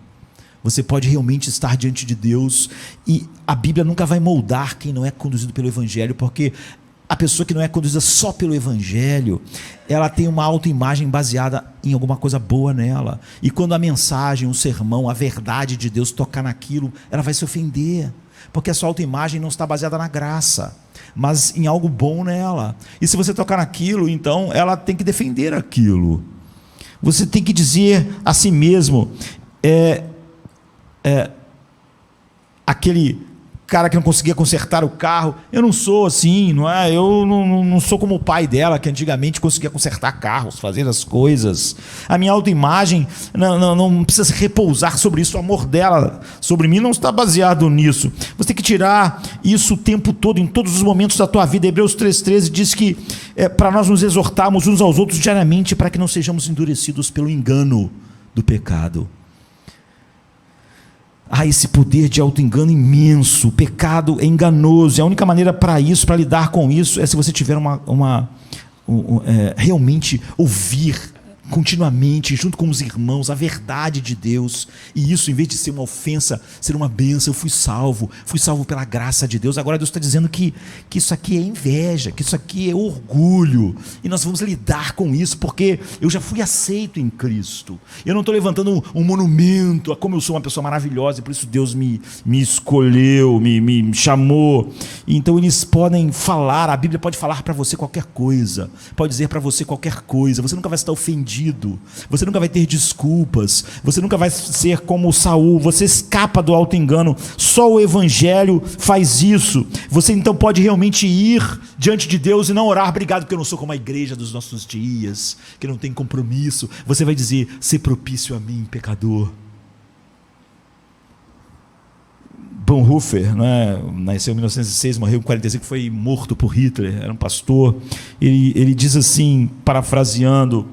Você pode realmente estar diante de Deus, e a Bíblia nunca vai moldar quem não é conduzido pelo Evangelho, porque a pessoa que não é conduzida só pelo Evangelho, ela tem uma autoimagem baseada em alguma coisa boa nela, e quando a mensagem, o sermão, a verdade de Deus tocar naquilo, ela vai se ofender, porque a sua autoimagem não está baseada na graça, mas em algo bom nela. E se você tocar naquilo, então ela tem que defender aquilo. Você tem que dizer a si mesmo: aquele cara que não conseguia consertar o carro, eu não sou assim, não é? Eu não sou como o pai dela, que antigamente conseguia consertar carros, fazer as coisas. A minha autoimagem não precisa repousar sobre isso. O amor dela sobre mim não está baseado nisso. Você tem que tirar isso o tempo todo, em todos os momentos da tua vida. Hebreus 3,13 diz que para nós nos exortarmos uns aos outros diariamente, para que não sejamos endurecidos pelo engano do pecado. Há esse poder de auto-engano imenso. O pecado é enganoso, e a única maneira para isso, para lidar com isso, é se você tiver realmente ouvir continuamente, junto com os irmãos, a verdade de Deus, e isso, em vez de ser uma ofensa, ser uma bênção. Eu fui salvo pela graça de Deus. Agora Deus está dizendo que isso aqui é inveja, que isso aqui é orgulho, e nós vamos lidar com isso, porque eu já fui aceito em Cristo. Eu não estou levantando um monumento a como eu sou uma pessoa maravilhosa, e por isso Deus me escolheu, me chamou. Então eles podem falar, a Bíblia pode falar para você qualquer coisa, pode dizer para você qualquer coisa, você nunca vai estar ofendido, você nunca vai ter desculpas, você nunca vai ser como Saul, você escapa do auto-engano. Só o Evangelho faz isso. Você então pode realmente ir diante de Deus e não orar: obrigado porque eu não sou como a igreja dos nossos dias, que não tem compromisso. Você vai dizer: ser propício a mim, pecador. Bonhoeffer, né, nasceu em 1906, morreu em 1945, foi morto por Hitler, era um pastor. Ele diz assim, parafraseando: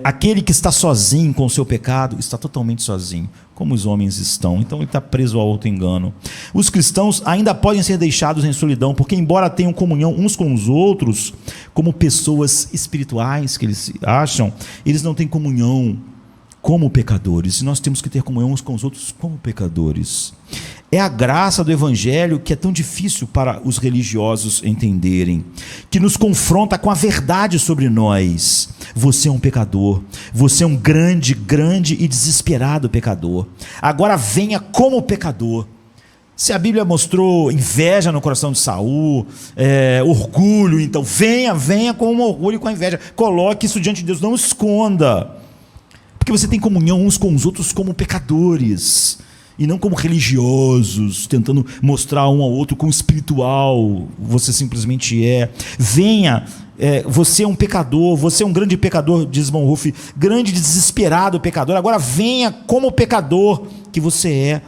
aquele que está sozinho com o seu pecado está totalmente sozinho, como os homens estão. Então ele está preso ao auto-engano. Os cristãos ainda podem ser deixados em solidão, porque embora tenham comunhão uns com os outros, como pessoas espirituais que eles acham, eles não têm comunhão como pecadores, e nós temos que ter comunhão uns com os outros como pecadores. É a graça do Evangelho que é tão difícil para os religiosos entenderem, que nos confronta com a verdade sobre nós. Você é um pecador, você é um grande e desesperado pecador. Agora venha como pecador. Se a Bíblia mostrou inveja no coração de Saul, orgulho, então venha com orgulho e com a inveja. Coloque isso diante de Deus, não esconda. Porque você tem comunhão uns com os outros como pecadores, e não como religiosos, tentando mostrar um ao outro quão espiritual você simplesmente é. Venha, você é um pecador, você é um grande pecador, diz Bonhoeffer, grande e desesperado pecador. Agora venha como pecador que você é,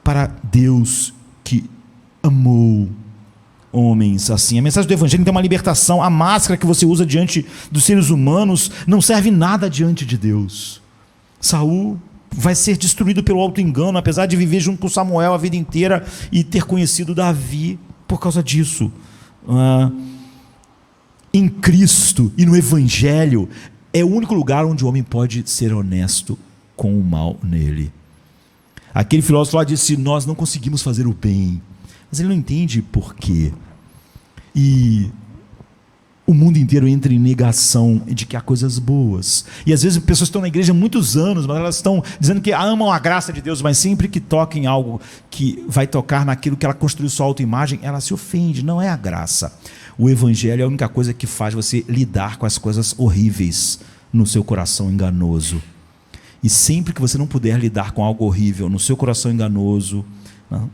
para Deus que amou homens assim. A mensagem do Evangelho tem uma libertação. A máscara que você usa diante dos seres humanos não serve nada diante de Deus. Saul vai ser destruído pelo auto-engano, apesar de viver junto com Samuel a vida inteira e ter conhecido Davi por causa disso. Em Cristo e no Evangelho é o único lugar onde o homem pode ser honesto com o mal nele. Aquele filósofo lá disse: nós não conseguimos fazer o bem, mas ele não entende por quê. E o mundo inteiro entra em negação de que há coisas boas. E às vezes as pessoas estão na igreja há muitos anos, mas elas estão dizendo que amam a graça de Deus, mas sempre que toquem algo que vai tocar naquilo que ela construiu sua autoimagem, ela se ofende. Não é a graça. O Evangelho é a única coisa que faz você lidar com as coisas horríveis no seu coração enganoso. E sempre que você não puder lidar com algo horrível no seu coração enganoso,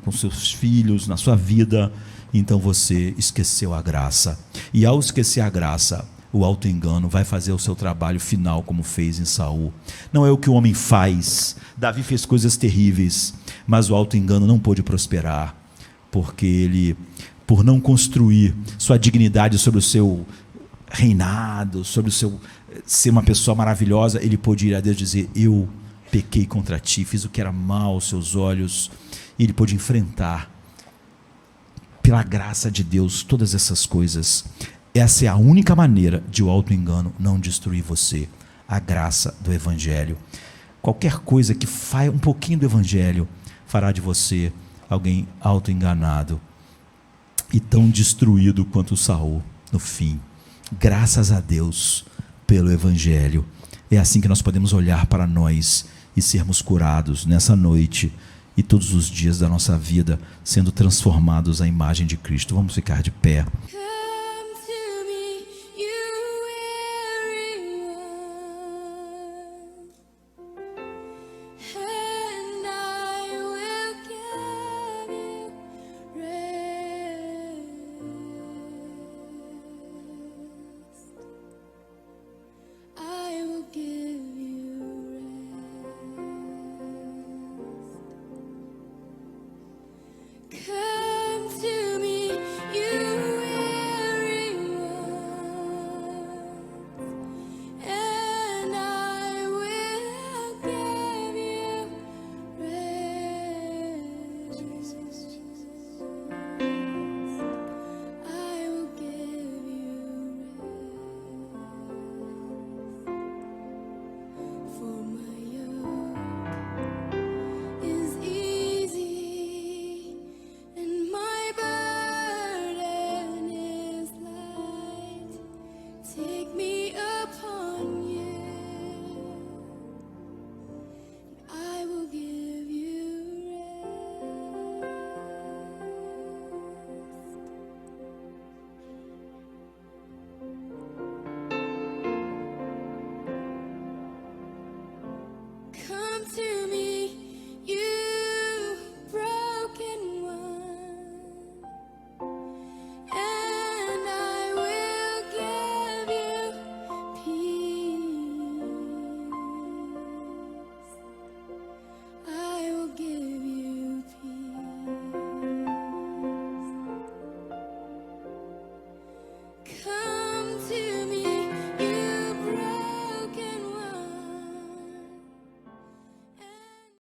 com seus filhos, na sua vida, então você esqueceu a graça. E ao esquecer a graça, o auto-engano vai fazer o seu trabalho final, como fez em Saul. Não é o que o homem faz. Davi fez coisas terríveis, mas o auto-engano não pôde prosperar, porque ele, por não construir sua dignidade sobre o seu reinado, sobre o seu ser uma pessoa maravilhosa, ele pôde ir a Deus e dizer: eu pequei contra ti, fiz o que era mal aos seus olhos. E ele pôde enfrentar, pela graça de Deus, todas essas coisas. Essa é a única maneira de o auto-engano não destruir você. A graça do Evangelho. Qualquer coisa que faia um pouquinho do Evangelho fará de você alguém auto-enganado e tão destruído quanto Saul no fim. Graças a Deus pelo Evangelho. É assim que nós podemos olhar para nós e sermos curados nessa noite e todos os dias da nossa vida, sendo transformados à imagem de Cristo. Vamos ficar de pé.